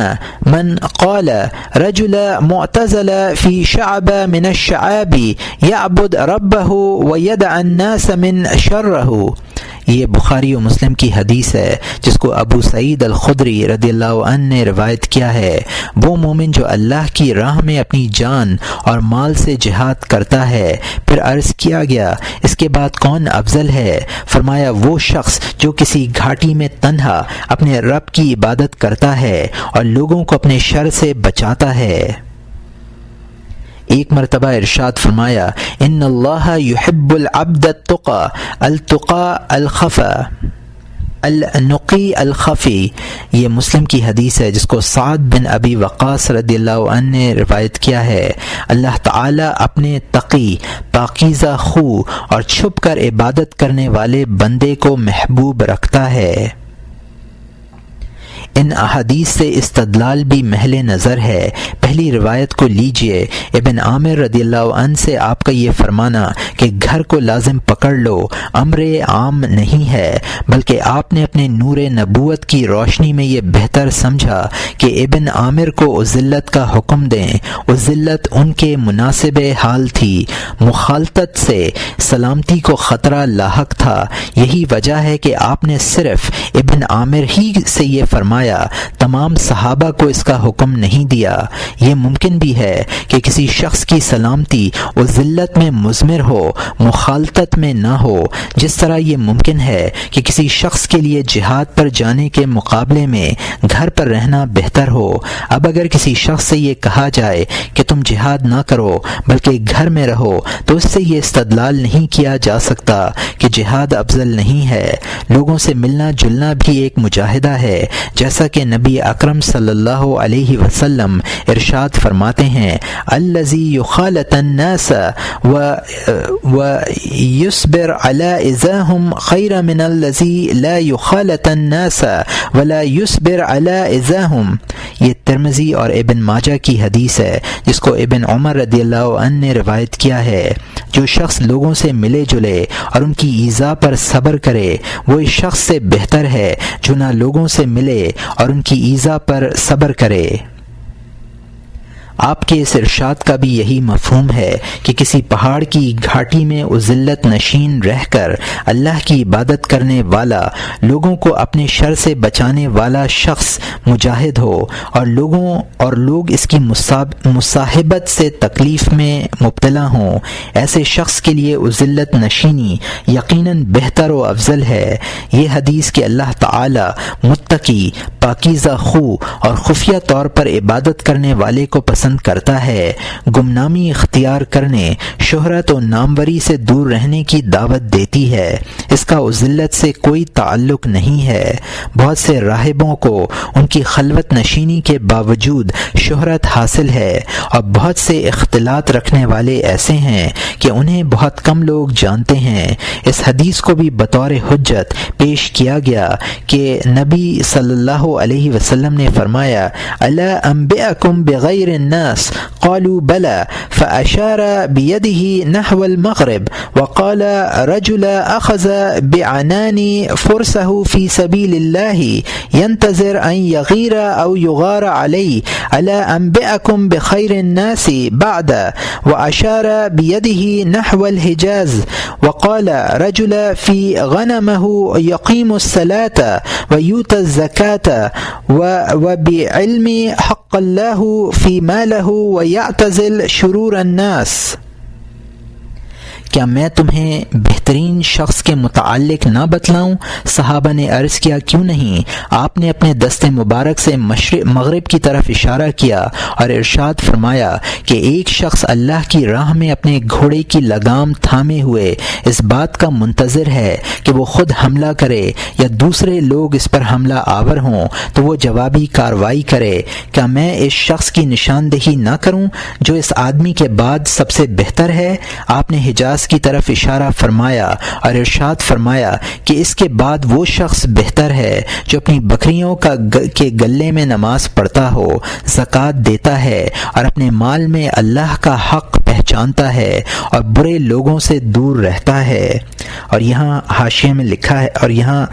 من؟ قال رجل معتزل فی شعب من الشعاب یعبد ربہ ویدع الناس من شرہ۔ یہ بخاری و مسلم کی حدیث ہے جس کو ابو سعید الخدری رضی اللہ عنہ نے روایت کیا ہے۔ وہ مومن جو اللہ کی راہ میں اپنی جان اور مال سے جہاد کرتا ہے۔ پھر عرض کیا گیا، اس کے بعد کون افضل ہے؟ فرمایا، وہ شخص جو کسی گھاٹی میں تنہا اپنے رب کی عبادت کرتا ہے اور لوگوں کو اپنے شر سے بچاتا ہے۔ ایک مرتبہ ارشاد فرمایا، ان اللہ یحب العبد التقى الخفا النقی الخفی۔ یہ مسلم کی حدیث ہے جس کو سعد بن ابی وقاص رضی اللہ عنہ نے روایت کیا ہے۔ اللہ تعالیٰ اپنے تقی، پاکیزہ خو اور چھپ کر عبادت کرنے والے بندے کو محبوب رکھتا ہے۔ ان احادیث سے استدلال بھی محل نظر ہے۔ پہلی روایت کو لیجئے، ابن عامر رضی اللہ عنہ سے آپ کا یہ فرمانا کہ گھر کو لازم پکڑ لو امر عام نہیں ہے، بلکہ آپ نے اپنے نور نبوت کی روشنی میں یہ بہتر سمجھا کہ ابن عامر کو عزلت کا حکم دیں۔ عزلت ان کے مناسب حال تھی، مخالطت سے سلامتی کو خطرہ لاحق تھا۔ یہی وجہ ہے کہ آپ نے صرف ابن عامر ہی سے یہ فرمایا، تمام صحابہ کو اس کا حکم نہیں دیا۔ یہ ممکن بھی ہے کہ کسی شخص کی سلامتی عزلت میں مضمر ہو، مخالطت میں نہ ہو، جس طرح یہ ممکن ہے کہ کسی شخص کے لیے جہاد پر جانے کے مقابلے میں گھر پر رہنا بہتر ہو۔ اب اگر کسی شخص سے یہ کہا جائے کہ تم جہاد نہ کرو بلکہ گھر میں رہو، تو اس سے یہ استدلال نہیں کیا جا سکتا کہ جہاد افضل نہیں ہے۔ لوگوں سے ملنا جلنا بھی ایک مجاہدہ ہے، جیسا کہ نبی اکرم صلی اللہ علیہ وسلم ارشاد فرماتے ہیں، الذی یخالط الناس ویصبر علی اذاہم خیر من الذی لا یخالط الناس ولا یصبر علی اذاہم۔ یہ ترمذی اور ابن ماجہ کی حدیث ہے جس کو ابن عمر رضی اللہ عنہ نے روایت کیا ہے۔ جو شخص لوگوں سے ملے جلے اور ان کی ایذا پر صبر کرے، وہ اس شخص سے بہتر ہے جو نہ لوگوں سے ملے اور ان کی ایذا پر صبر کرے۔ آپ کے اس ارشاد کا بھی یہی مفہوم ہے کہ کسی پہاڑ کی گھاٹی میں اذلت نشین رہ کر اللہ کی عبادت کرنے والا، لوگوں کو اپنے شر سے بچانے والا شخص مجاہد ہو اور لوگ اس کی مصاحبت سے تکلیف میں مبتلا ہوں، ایسے شخص کے لیے اذلت نشینی یقیناً بہتر و افضل ہے۔ یہ حدیث کہ اللہ تعالی متقی، پاکیزہ خو اور خفیہ طور پر عبادت کرنے والے کو پسند کرتا ہے، گمنامی اختیار کرنے، شہرت و ناموری سے دور رہنے کی دعوت دیتی ہے۔ اس کا اذلت سے کوئی تعلق نہیں ہے۔ بہت سے راہبوں کو ان کی خلوت نشینی کے باوجود شہرت حاصل ہے، اور بہت سے اختلاط رکھنے والے ایسے ہیں کہ انہیں بہت کم لوگ جانتے ہیں۔ اس حدیث کو بھی بطور حجت پیش کیا گیا کہ نبی صلی اللہ علیہ وسلم نے فرمایا، الا انبئکم بغیر الناس قالوا بلى فاشار بيده نحو المغرب وقال رجل اخذ بعنان فرسه في سبيل الله ينتظر ان يغير او يغار عليه الا انبئکم بخير الناس بعد واشار بيده نحو الحجاز وقال رجل في غنمه يقيم الصلاة ويؤتي الزكاة وبعلم حق الله في ماله ويعتزل شرور الناس۔ کیا میں تمہیں بہترین شخص کے متعلق نہ بتلاؤں؟ صحابہ نے عرض کیا، کیوں نہیں؟ آپ نے اپنے دست مبارک سے مغرب کی طرف اشارہ کیا اور ارشاد فرمایا کہ ایک شخص اللہ کی راہ میں اپنے گھوڑے کی لگام تھامے ہوئے اس بات کا منتظر ہے کہ وہ خود حملہ کرے یا دوسرے لوگ اس پر حملہ آور ہوں تو وہ جوابی کارروائی کرے۔ کیا میں اس شخص کی نشاندہی نہ کروں جو اس آدمی کے بعد سب سے بہتر ہے؟ آپ نے حجاز کی طرف اشارہ فرمایا اور ارشاد فرمایا کہ اس کے بعد وہ شخص بہتر ہے جو اپنی بکریوں کے گلے میں نماز پڑھتا ہو، زکوٰۃ دیتا ہے اور اپنے مال میں اللہ کا حق پہچانتا ہے اور برے لوگوں سے دور رہتا ہے۔ اور یہاں حاشیے میں لکھا ہے، اور یہاں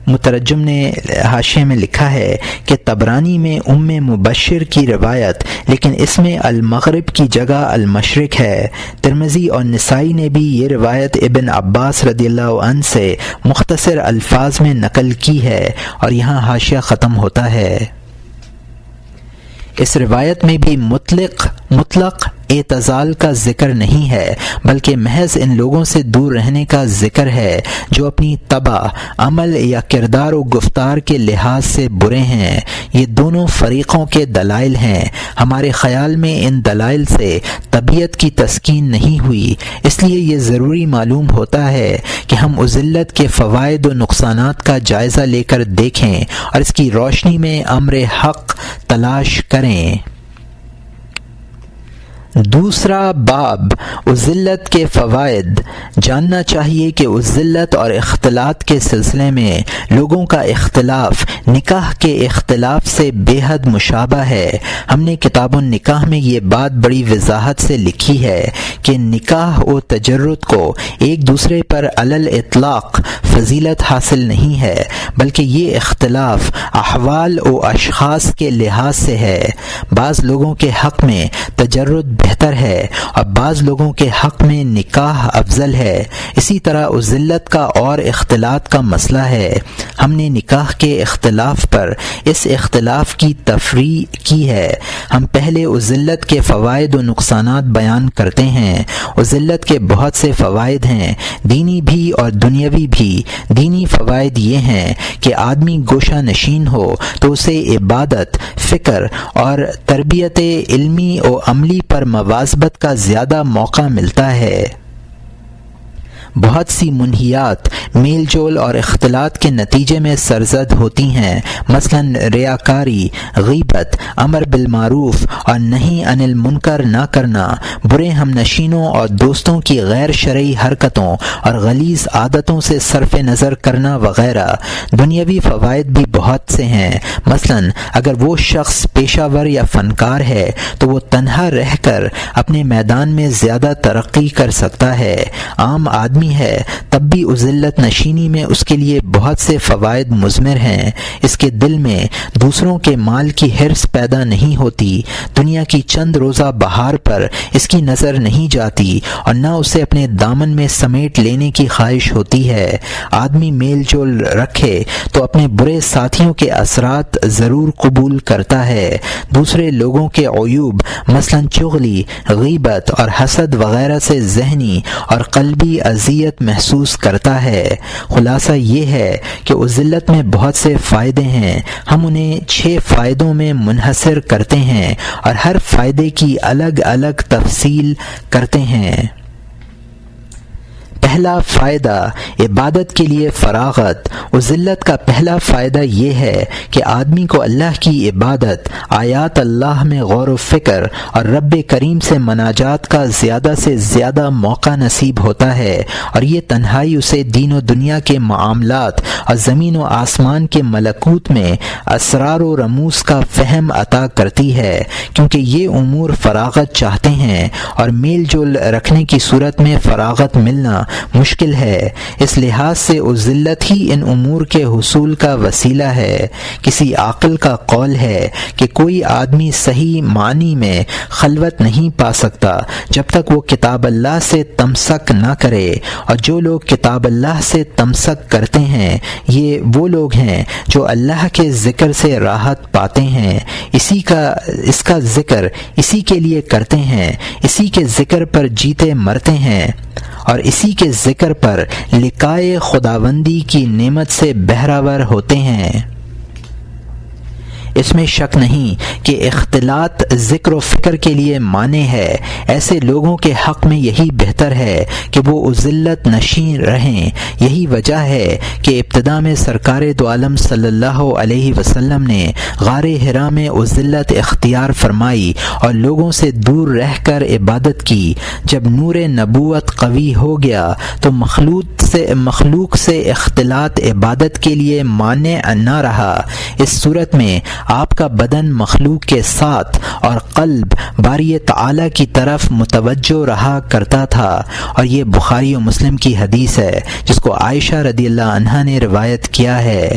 مترجم نے حاشیے میں لکھا ہے کہ طبرانی میں ام مبشر کی روایت، لیکن اس میں المغرب کی جگہ المشرق ہے۔ ترمذی اور نسائی نے بھی یہ روایت ابن عباس رضی اللہ عنہ سے مختصر الفاظ میں نقل کی ہے، اور یہاں حاشیہ ختم ہوتا ہے۔ اس روایت میں بھی مطلق اعتزال کا ذکر نہیں ہے، بلکہ محض ان لوگوں سے دور رہنے کا ذکر ہے جو اپنی طبع، عمل یا کردار و گفتار کے لحاظ سے برے ہیں۔ یہ دونوں فریقوں کے دلائل ہیں۔ ہمارے خیال میں ان دلائل سے طبیعت کی تسکین نہیں ہوئی، اس لیے یہ ضروری معلوم ہوتا ہے کہ ہم اذلت کے فوائد و نقصانات کا جائزہ لے کر دیکھیں اور اس کی روشنی میں امر حق تلاش کریں۔ دوسرا باب، اذلت کے فوائد۔ جاننا چاہیے کہ اذلت اور اختلاط کے سلسلے میں لوگوں کا اختلاف نکاح کے اختلاف سے بے حد مشابہ ہے۔ ہم نے کتاب النکاح میں یہ بات بڑی وضاحت سے لکھی ہے کہ نکاح و تجرد کو ایک دوسرے پر علی الاطلاق فضیلت حاصل نہیں ہے، بلکہ یہ اختلاف احوال و اشخاص کے لحاظ سے ہے۔ بعض لوگوں کے حق میں تجرد بہتر ہے اور بعض لوگوں کے حق میں نکاح افضل ہے۔ اسی طرح اذلت کا اور اختلاط کا مسئلہ ہے۔ ہم نے نکاح کے اختلاف پر اس اختلاف کی تفریع کی ہے۔ ہم پہلے اذلت کے فوائد و نقصانات بیان کرتے ہیں۔ اذلت کے بہت سے فوائد ہیں، دینی بھی اور دنیاوی بھی۔ دینی فوائد یہ ہیں کہ آدمی گوشہ نشین ہو تو اسے عبادت، فکر اور تربیت علمی و عملی پر مواظبت کا زیادہ موقع ملتا ہے۔ بہت سی منہیات میل جول اور اختلاط کے نتیجے میں سرزد ہوتی ہیں، مثلا ریاکاری، غیبت، امر بالمعروف اور نہی عن المنکر نہ کرنا، برے ہم نشینوں اور دوستوں کی غیر شرعی حرکتوں اور غلیظ عادتوں سے صرف نظر کرنا وغیرہ۔ دنیاوی فوائد بھی بہت سے ہیں، مثلا اگر وہ شخص پیشہ ور یا فنکار ہے تو وہ تنہا رہ کر اپنے میدان میں زیادہ ترقی کر سکتا ہے۔ عام آدمی آدمی ہے تب بھی ذلت نشینی میں اس کے لیے بہت سے فوائد مضمر ہیں۔ اس کے دل میں دوسروں کے مال کی حرص پیدا نہیں ہوتی، دنیا کی چند روزہ بہار پر اس کی نظر نہیں جاتی اور نہ اسے اپنے دامن میں سمیٹ لینے کی خواہش ہوتی ہے۔ آدمی میل جول رکھے تو اپنے برے ساتھیوں کے اثرات ضرور قبول کرتا ہے، دوسرے لوگوں کے عیوب مثلا چغلی، غیبت اور حسد وغیرہ سے ذہنی اور قلبی اذیت محسوس کرتا ہے۔ خلاصہ یہ ہے کہ ذلت میں بہت سے فائدے ہیں، ہم انہیں 6 فائدوں میں منحصر کرتے ہیں اور ہر فائدے کی الگ الگ تفصیل کرتے ہیں۔ پہلا فائدہ عبادت کے لیے فراغت۔ ذلت کا پہلا فائدہ یہ ہے کہ آدمی کو اللہ کی عبادت، آیات اللہ میں غور و فکر اور رب کریم سے مناجات کا زیادہ سے زیادہ موقع نصیب ہوتا ہے، اور یہ تنہائی اسے دین و دنیا کے معاملات اور زمین و آسمان کے ملکوت میں اسرار و رموز کا فہم عطا کرتی ہے، کیونکہ یہ امور فراغت چاہتے ہیں اور میل جول رکھنے کی صورت میں فراغت ملنا مشکل ہے۔ اس لحاظ سے ذلت ہی ان امور کے حصول کا وسیلہ ہے۔ کسی عاقل کا قول ہے کہ کوئی آدمی صحیح معنی میں خلوت نہیں پا سکتا جب تک وہ کتاب اللہ سے تمسک نہ کرے، اور جو لوگ کتاب اللہ سے تمسک کرتے ہیں یہ وہ لوگ ہیں جو اللہ کے ذکر سے راحت پاتے ہیں، اس کا ذکر اسی کے لیے کرتے ہیں، اسی کے ذکر پر جیتے مرتے ہیں اور اسی کے ذکر پر لقائے خداوندی کی نعمت سے بہراور ہوتے ہیں۔ اس میں شک نہیں کہ اختلاط ذکر و فکر کے لیے مانع ہے۔ ایسے لوگوں کے حق میں یہی بہتر ہے کہ وہ ذلت نشین رہیں۔ یہی وجہ ہے کہ ابتدا میں سرکار دو عالم صلی اللہ علیہ وسلم نے غار حرا میں ذلت اختیار فرمائی اور لوگوں سے دور رہ کر عبادت کی۔ جب نور نبوت قوی ہو گیا تو مخلوق سے اختلاط عبادت کے لیے مانع نہ رہا۔ اس صورت میں آپ کا بدن مخلوق کے ساتھ اور قلب باری تعالی کی طرف متوجہ رہا کرتا تھا، اور یہ بخاری و مسلم کی حدیث ہے جس کو عائشہ رضی اللہ عنہا نے روایت کیا ہے۔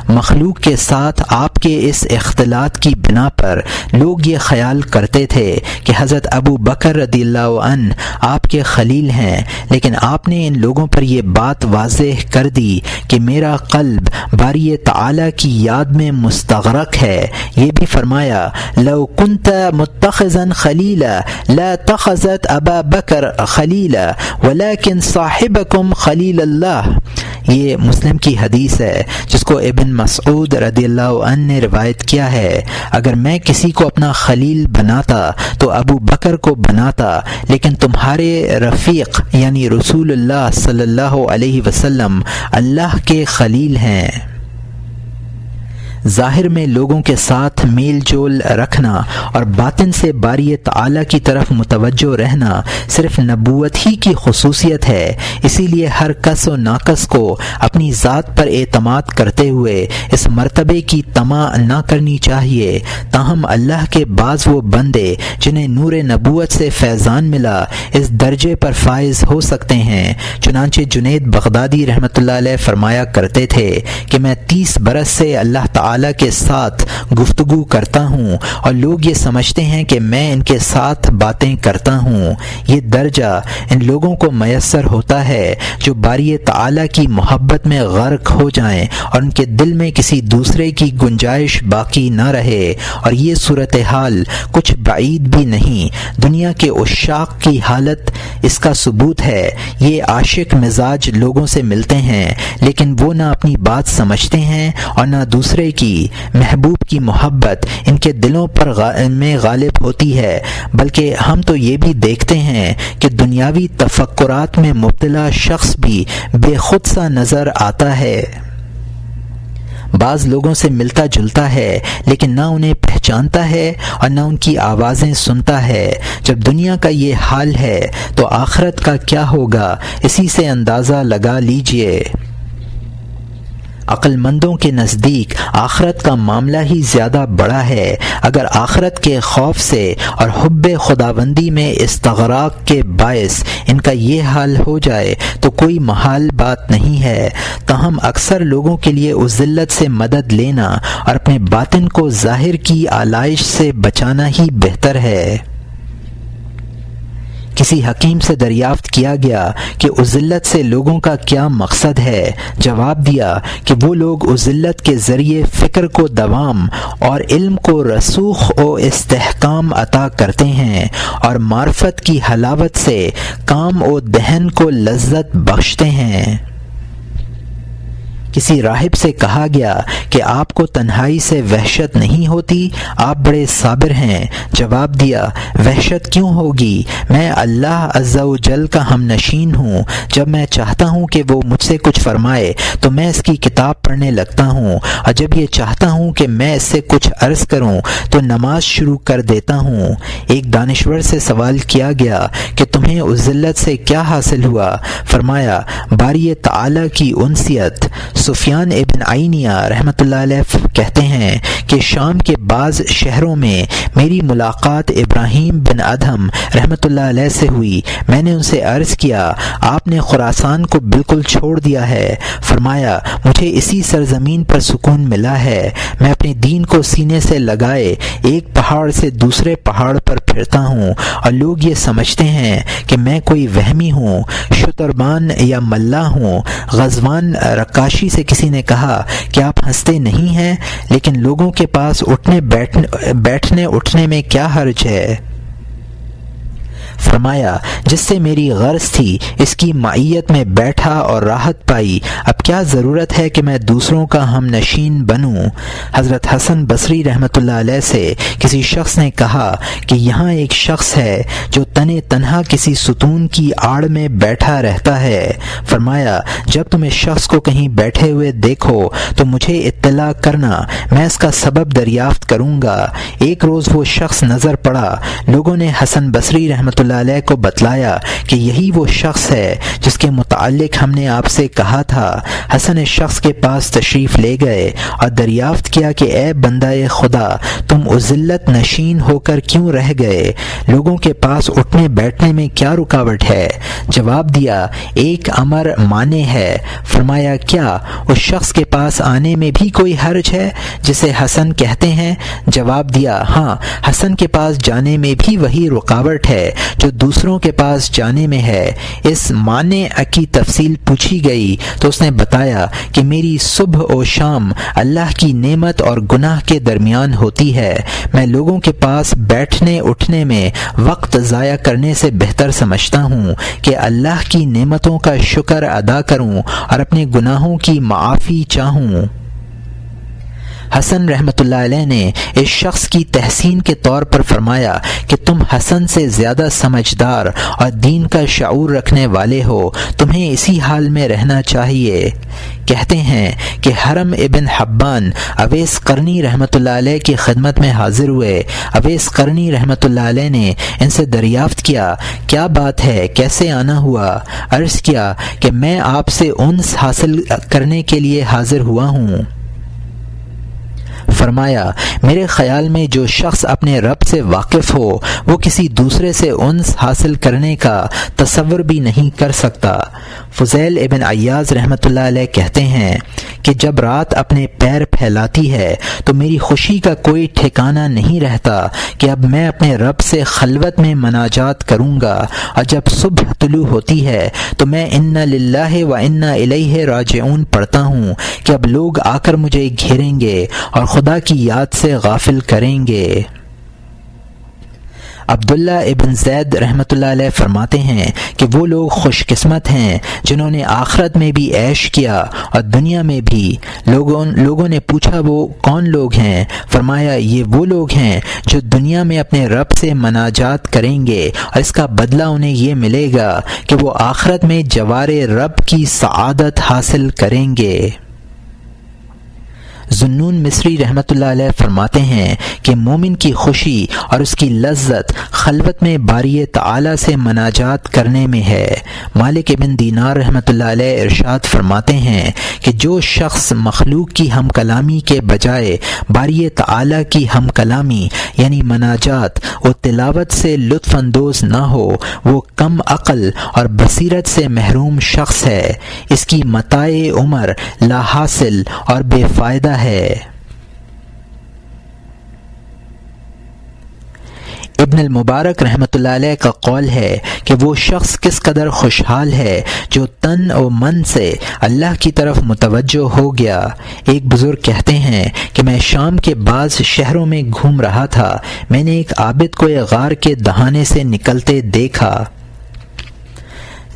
مخلوق کے ساتھ آپ کے اس اختلاط کی بنا پر لوگ یہ خیال کرتے تھے کہ حضرت ابو بکر رضی اللہ عنہ آپ کے خلیل ہیں، لیکن آپ نے ان لوگوں پر یہ بات واضح کر دی کہ میرا قلب باری تعالی کی یاد میں مستغرق ہے۔ یہ بھی فرمایا لو کنت متخذا خلیلا لا تخذت ابا بکر خلیلا ولكن صاحبکم خلیل اللہ۔ یہ مسلم کی حدیث ہے جس کو ابن مسعود رضی اللہ عنہ نے روایت کیا ہے۔ اگر میں کسی کو اپنا خلیل بناتا تو ابو بکر کو بناتا، لیکن تمہارے رفیق یعنی رسول اللہ صلی اللہ علیہ وسلم اللہ کے خلیل ہیں۔ ظاہر میں لوگوں کے ساتھ میل جول رکھنا اور باطن سے باری تعالی کی طرف متوجہ رہنا صرف نبوت ہی کی خصوصیت ہے۔ اسی لیے ہر کس و ناقص کو اپنی ذات پر اعتماد کرتے ہوئے اس مرتبے کی طمع نہ کرنی چاہیے۔ تاہم اللہ کے بعض وہ بندے جنہیں نور نبوت سے فیضان ملا اس درجے پر فائز ہو سکتے ہیں۔ چنانچہ جنید بغدادی رحمۃ اللہ علیہ فرمایا کرتے تھے کہ میں 30 برس سے اللہ تعالی کے ساتھ گفتگو کرتا ہوں اور لوگ یہ سمجھتے ہیں کہ میں ان کے ساتھ باتیں کرتا ہوں۔ یہ درجہ ان لوگوں کو میسر ہوتا ہے جو باری تعالی کی محبت میں غرق ہو جائیں اور ان کے دل میں کسی دوسرے کی گنجائش باقی نہ رہے، اور یہ صورتحال کچھ بعید بھی نہیں۔ دنیا کے عشاق کی حالت اس کا ثبوت ہے۔ یہ عاشق مزاج لوگوں سے ملتے ہیں، لیکن وہ نہ اپنی بات سمجھتے ہیں اور نہ دوسرے کی۔ محبوب کی محبت ان کے دلوں پر میں غالب ہوتی ہے، بلکہ ہم تو یہ بھی دیکھتے ہیں کہ دنیاوی تفکرات میں مبتلا شخص بھی بے خود سا نظر آتا ہے۔ بعض لوگوں سے ملتا جلتا ہے لیکن نہ انہیں پہچانتا ہے اور نہ ان کی آوازیں سنتا ہے۔ جب دنیا کا یہ حال ہے تو آخرت کا کیا ہوگا، اسی سے اندازہ لگا لیجئے۔ عقل مندوں کے نزدیک آخرت کا معاملہ ہی زیادہ بڑا ہے۔ اگر آخرت کے خوف سے اور حب خداوندی میں استغراق کے باعث ان کا یہ حال ہو جائے تو کوئی محال بات نہیں ہے، تاہم اکثر لوگوں کے لیے اس ذلت سے مدد لینا اور اپنے باطن کو ظاہر کی آلائش سے بچانا ہی بہتر ہے۔ کسی حکیم سے دریافت کیا گیا کہ اس ذلت سے لوگوں کا کیا مقصد ہے؟ جواب دیا کہ وہ لوگ اس ذلت کے ذریعے فکر کو دوام اور علم کو رسوخ و استحکام عطا کرتے ہیں اور معرفت کی حلاوت سے کام و دہن کو لذت بخشتے ہیں۔ کسی راہب سے کہا گیا کہ آپ کو تنہائی سے وحشت نہیں ہوتی؟ آپ بڑے صابر ہیں۔ جواب دیا، وحشت کیوں ہوگی؟ میں اللہ عز و جل کا ہم نشین ہوں۔ جب میں چاہتا ہوں کہ وہ مجھ سے کچھ فرمائے تو میں اس کی کتاب پڑھنے لگتا ہوں، اور جب یہ چاہتا ہوں کہ میں اس سے کچھ عرض کروں تو نماز شروع کر دیتا ہوں۔ ایک دانشور سے سوال کیا گیا کہ تمہیں اس ذلت سے کیا حاصل ہوا؟ فرمایا، باری تعالی کی انسیت۔ سفیان ابن عینیہ رحمۃ اللہ علیہ کہتے ہیں کہ شام کے بعض شہروں میں میری ملاقات ابراہیم بن ادہم رحمۃ اللہ علیہ سے ہوئی۔ میں نے ان سے عرض کیا، آپ نے خراسان کو بالکل چھوڑ دیا ہے۔ فرمایا، مجھے اسی سرزمین پر سکون ملا ہے۔ میں اپنے دین کو سینے سے لگائے ایک پہاڑ سے دوسرے پہاڑ پر پھرتا ہوں اور لوگ یہ سمجھتے ہیں کہ میں کوئی وہمی ہوں، شتربان یا ملا ہوں۔ غزوان رکاشی سے کسی نے کہا کہ آپ ہنستے نہیں ہیں، لیکن لوگوں کے پاس بیٹھنے اٹھنے میں کیا حرج ہے؟ فرمایا، جس سے میری غرض تھی اس کی معیت میں بیٹھا اور راحت پائی، اب کیا ضرورت ہے کہ میں دوسروں کا ہم نشین بنوں؟ حضرت حسن بصری رحمۃ اللہ علیہ سے کسی شخص نے کہا کہ یہاں ایک شخص ہے جو تنہا کسی ستون کی آڑ میں بیٹھا رہتا ہے۔ فرمایا، جب تم اس شخص کو کہیں بیٹھے ہوئے دیکھو تو مجھے اطلاع کرنا، میں اس کا سبب دریافت کروں گا۔ ایک روز وہ شخص نظر پڑا۔ لوگوں نے حسن بصری رحمۃ اللہ علیہ کو بتلایا کہ یہی وہ شخص ہے جس کے متعلق ہم نے آپ سے کہا تھا۔ حسن اس شخص کے پاس تشریف لے گئے اور دریافت کیا کہ اے بندہ خدا، تم اس ذلت نشین ہو کر کیوں رہ گئے؟ لوگوں کے پاس اٹھنے بیٹھنے میں کیا رکاوٹ ہے؟ جواب دیا، ایک امر مانے ہے۔ فرمایا، کیا اس شخص کے پاس آنے میں بھی کوئی حرج ہے جسے حسن کہتے ہیں؟ جواب دیا، ہاں، حسن کے پاس جانے میں بھی وہی رکاوٹ ہے جو دوسروں کے پاس جانے میں ہے۔ اس معنی کی تفصیل پوچھی گئی تو اس نے بتایا کہ میری صبح و شام اللہ کی نعمت اور گناہ کے درمیان ہوتی ہے۔ میں لوگوں کے پاس بیٹھنے اٹھنے میں وقت ضائع کرنے سے بہتر سمجھتا ہوں کہ اللہ کی نعمتوں کا شکر ادا کروں اور اپنے گناہوں کی معافی چاہوں۔ حسن رحمۃ اللہ علیہ نے اس شخص کی تحسین کے طور پر فرمایا کہ تم حسن سے زیادہ سمجھدار اور دین کا شعور رکھنے والے ہو، تمہیں اسی حال میں رہنا چاہیے۔ کہتے ہیں کہ حرم ابن حبان اویس قرنی رحمۃ اللہ علیہ کی خدمت میں حاضر ہوئے۔ اویس قرنی رحمۃ اللہ علیہ نے ان سے دریافت کیا، کیا بات ہے، کیسے آنا ہوا؟ عرض کیا کہ میں آپ سے انس حاصل کرنے کے لیے حاضر ہوا ہوں۔ فرمایا، میرے خیال میں جو شخص اپنے رب سے واقف ہو وہ کسی دوسرے سے انس حاصل کرنے کا تصور بھی نہیں کر سکتا۔ فضیل ابن عیاض رحمۃ اللہ علیہ کہتے ہیں کہ جب رات اپنے پیر پھیلاتی ہے تو میری خوشی کا کوئی ٹھکانہ نہیں رہتا کہ اب میں اپنے رب سے خلوت میں مناجات کروں گا، اور جب صبح طلوع ہوتی ہے تو میں انا للہ و انا الیہ راجعون پڑھتا ہوں کہ اب لوگ آ کر مجھے گھیریں گے اور خدا کی یاد سے غافل کریں گے۔ عبداللہ ابن زید رحمۃ اللہ علیہ فرماتے ہیں کہ وہ لوگ خوش قسمت ہیں جنہوں نے آخرت میں بھی عیش کیا اور دنیا میں بھی۔ لوگوں نے پوچھا وہ کون لوگ ہیں؟ فرمایا، یہ وہ لوگ ہیں جو دنیا میں اپنے رب سے مناجات کریں گے اور اس کا بدلہ انہیں یہ ملے گا کہ وہ آخرت میں جوار رب کی سعادت حاصل کریں گے۔ ذنون مصری رحمۃ اللہ علیہ فرماتے ہیں کہ مومن کی خوشی اور اس کی لذت خلوت میں باری تعالی سے مناجات کرنے میں ہے۔ مالک ابن دینار رحمۃ اللہ علیہ ارشاد فرماتے ہیں کہ جو شخص مخلوق کی ہم کلامی کے بجائے باری تعالی کی ہم کلامی یعنی مناجات و تلاوت سے لطف اندوز نہ ہو وہ کم عقل اور بصیرت سے محروم شخص ہے، اس کی متاع عمر لا حاصل اور بے فائدہ ہے۔ ابن المبارک رحمۃ اللہ علیہ کا قول ہے کہ وہ شخص کس قدر خوشحال ہے جو تن و من سے اللہ کی طرف متوجہ ہو گیا۔ ایک بزرگ کہتے ہیں کہ میں شام کے بعض شہروں میں گھوم رہا تھا، میں نے ایک عابد کو ایک غار کے دہانے سے نکلتے دیکھا۔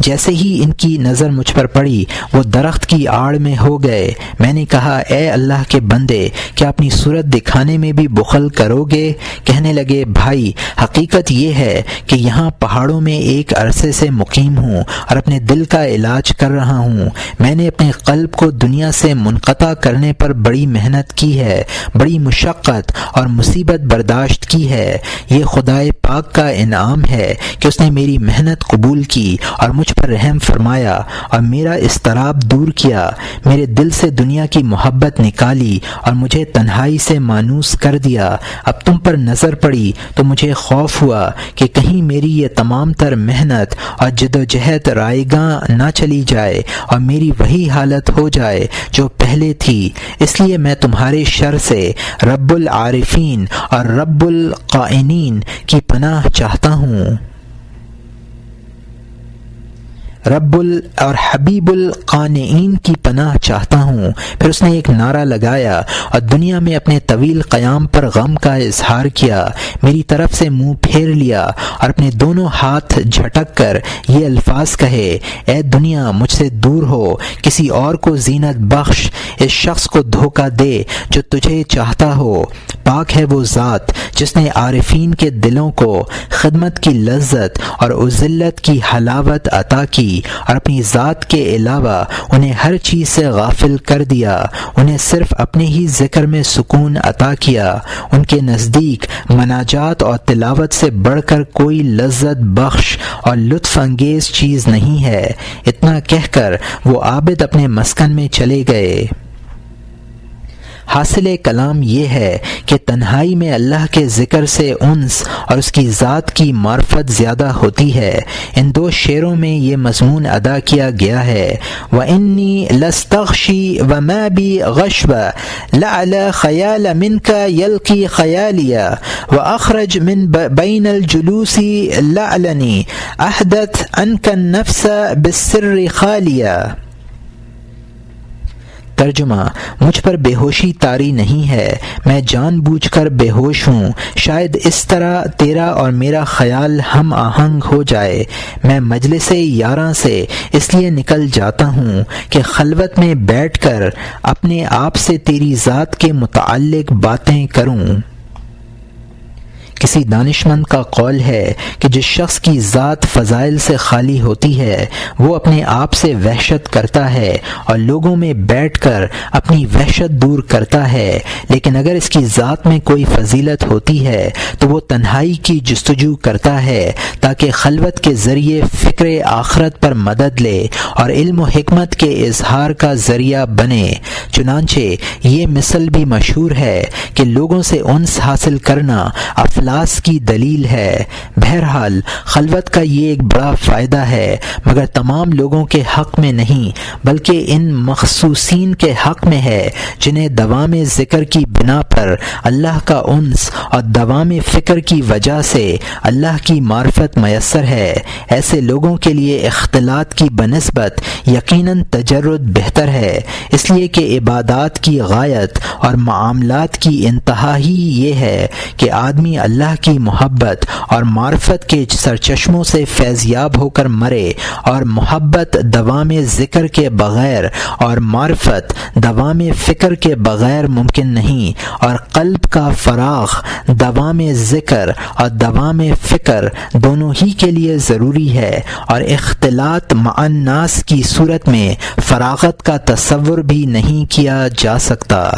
جیسے ہی ان کی نظر مجھ پر پڑی وہ درخت کی آڑ میں ہو گئے۔ میں نے کہا اے اللہ کے بندے، کیا اپنی صورت دکھانے میں بھی بخل کرو گے؟ کہنے لگے بھائی حقیقت یہ ہے کہ یہاں پہاڑوں میں ایک عرصے سے مقیم ہوں اور اپنے دل کا علاج کر رہا ہوں۔ میں نے اپنے قلب کو دنیا سے منقطع کرنے پر بڑی محنت کی ہے، بڑی مشقت اور مصیبت برداشت کی ہے۔ یہ خدائے پاک کا انعام ہے کہ اس نے میری محنت قبول کی اور مجھ پر رحم فرمایا اور میرا اضطراب دور کیا، میرے دل سے دنیا کی محبت نکالی اور مجھے تنہائی سے مانوس کر دیا۔ اب تم پر نظر پڑی تو مجھے خوف ہوا کہ کہیں میری یہ تمام تر محنت اور جدوجہد رائیگاں نہ چلی جائے اور میری وہی حالت ہو جائے جو پہلے تھی۔ اس لیے میں تمہارے شر سے رب العارفین اور رب القائنین کی پناہ چاہتا ہوں، اور حبیب القانعین کی پناہ چاہتا ہوں۔ پھر اس نے ایک نعرہ لگایا اور دنیا میں اپنے طویل قیام پر غم کا اظہار کیا، میری طرف سے منہ پھیر لیا اور اپنے دونوں ہاتھ جھٹک کر یہ الفاظ کہے، اے دنیا مجھ سے دور ہو، کسی اور کو زینت بخش، اس شخص کو دھوکہ دے جو تجھے چاہتا ہو۔ پاک ہے وہ ذات جس نے عارفین کے دلوں کو خدمت کی لذت اور عزلت کی حلاوت عطا کی اور اپنی ذات کے علاوہ انہیں ہر چیز سے غافل کر دیا، انہیں صرف اپنے ہی ذکر میں سکون عطا کیا۔ ان کے نزدیک مناجات اور تلاوت سے بڑھ کر کوئی لذت بخش اور لطف انگیز چیز نہیں ہے۔ اتنا کہہ کر وہ عابد اپنے مسکن میں چلے گئے۔ حاصل کلام یہ ہے کہ تنہائی میں اللہ کے ذکر سے انس اور اس کی ذات کی معرفت زیادہ ہوتی ہے۔ ان دو شعروں میں یہ مضمون ادا کیا گیا ہے، وَإِنِّي لَاسْتَغْشِي وَمَا بِي غَشْوَ لَعْلَ خَيَالَ مِنْكَ يَلْقِي خَيَالِيَ وَأَخْرَجْ مِنْ بَيْنَ الْجُلُوسِ لَعْلَنِي أَحْدَثْ عَنْكَ النَّفْسَ بِالسِّرِّ خَالِيَ۔ ترجمہ: مجھ پر بے ہوشی طاری نہیں ہے، میں جان بوجھ کر بے ہوش ہوں، شاید اس طرح تیرا اور میرا خیال ہم آہنگ ہو جائے۔ میں مجلس یاراں سے اس لیے نکل جاتا ہوں کہ خلوت میں بیٹھ کر اپنے آپ سے تیری ذات کے متعلق باتیں کروں۔ کسی دانشمند کا قول ہے کہ جس شخص کی ذات فضائل سے خالی ہوتی ہے وہ اپنے آپ سے وحشت کرتا ہے اور لوگوں میں بیٹھ کر اپنی وحشت دور کرتا ہے، لیکن اگر اس کی ذات میں کوئی فضیلت ہوتی ہے تو وہ تنہائی کی جستجو کرتا ہے تاکہ خلوت کے ذریعے فکر آخرت پر مدد لے اور علم و حکمت کے اظہار کا ذریعہ بنے۔ چنانچہ یہ مثل بھی مشہور ہے کہ لوگوں سے انس حاصل کرنا افلاس کی دلیل ہے۔ بہرحال خلوت کا یہ ایک بڑا فائدہ ہے، مگر تمام لوگوں کے حق میں نہیں بلکہ ان مخصوصین کے حق میں ہے جنہیں دوام ذکر کی بنا پر اللہ کا انس اور دوام فکر کی وجہ سے اللہ کی معرفت میسر ہے۔ ایسے لوگوں کے لیے اختلاط کی بنسبت یقیناً تجرد بہتر ہے، اس لیے کہ عبادات کی غایت اور معاملات کی انتہا ہی یہ ہے کہ آدمی اللہ کی محبت اور معرفت کے سرچشموں سے فیضیاب ہو کر مرے، اور محبت دوام ذکر کے بغیر اور معرفت دوام فکر کے بغیر ممکن نہیں، اور قلب کا فراغ دوام ذکر اور دوام فکر دونوں ہی کے لیے ضروری ہے، اور اختلاط مع الناس کی صورت میں فراغت کا تصور بھی نہیں کیا جا سکتا۔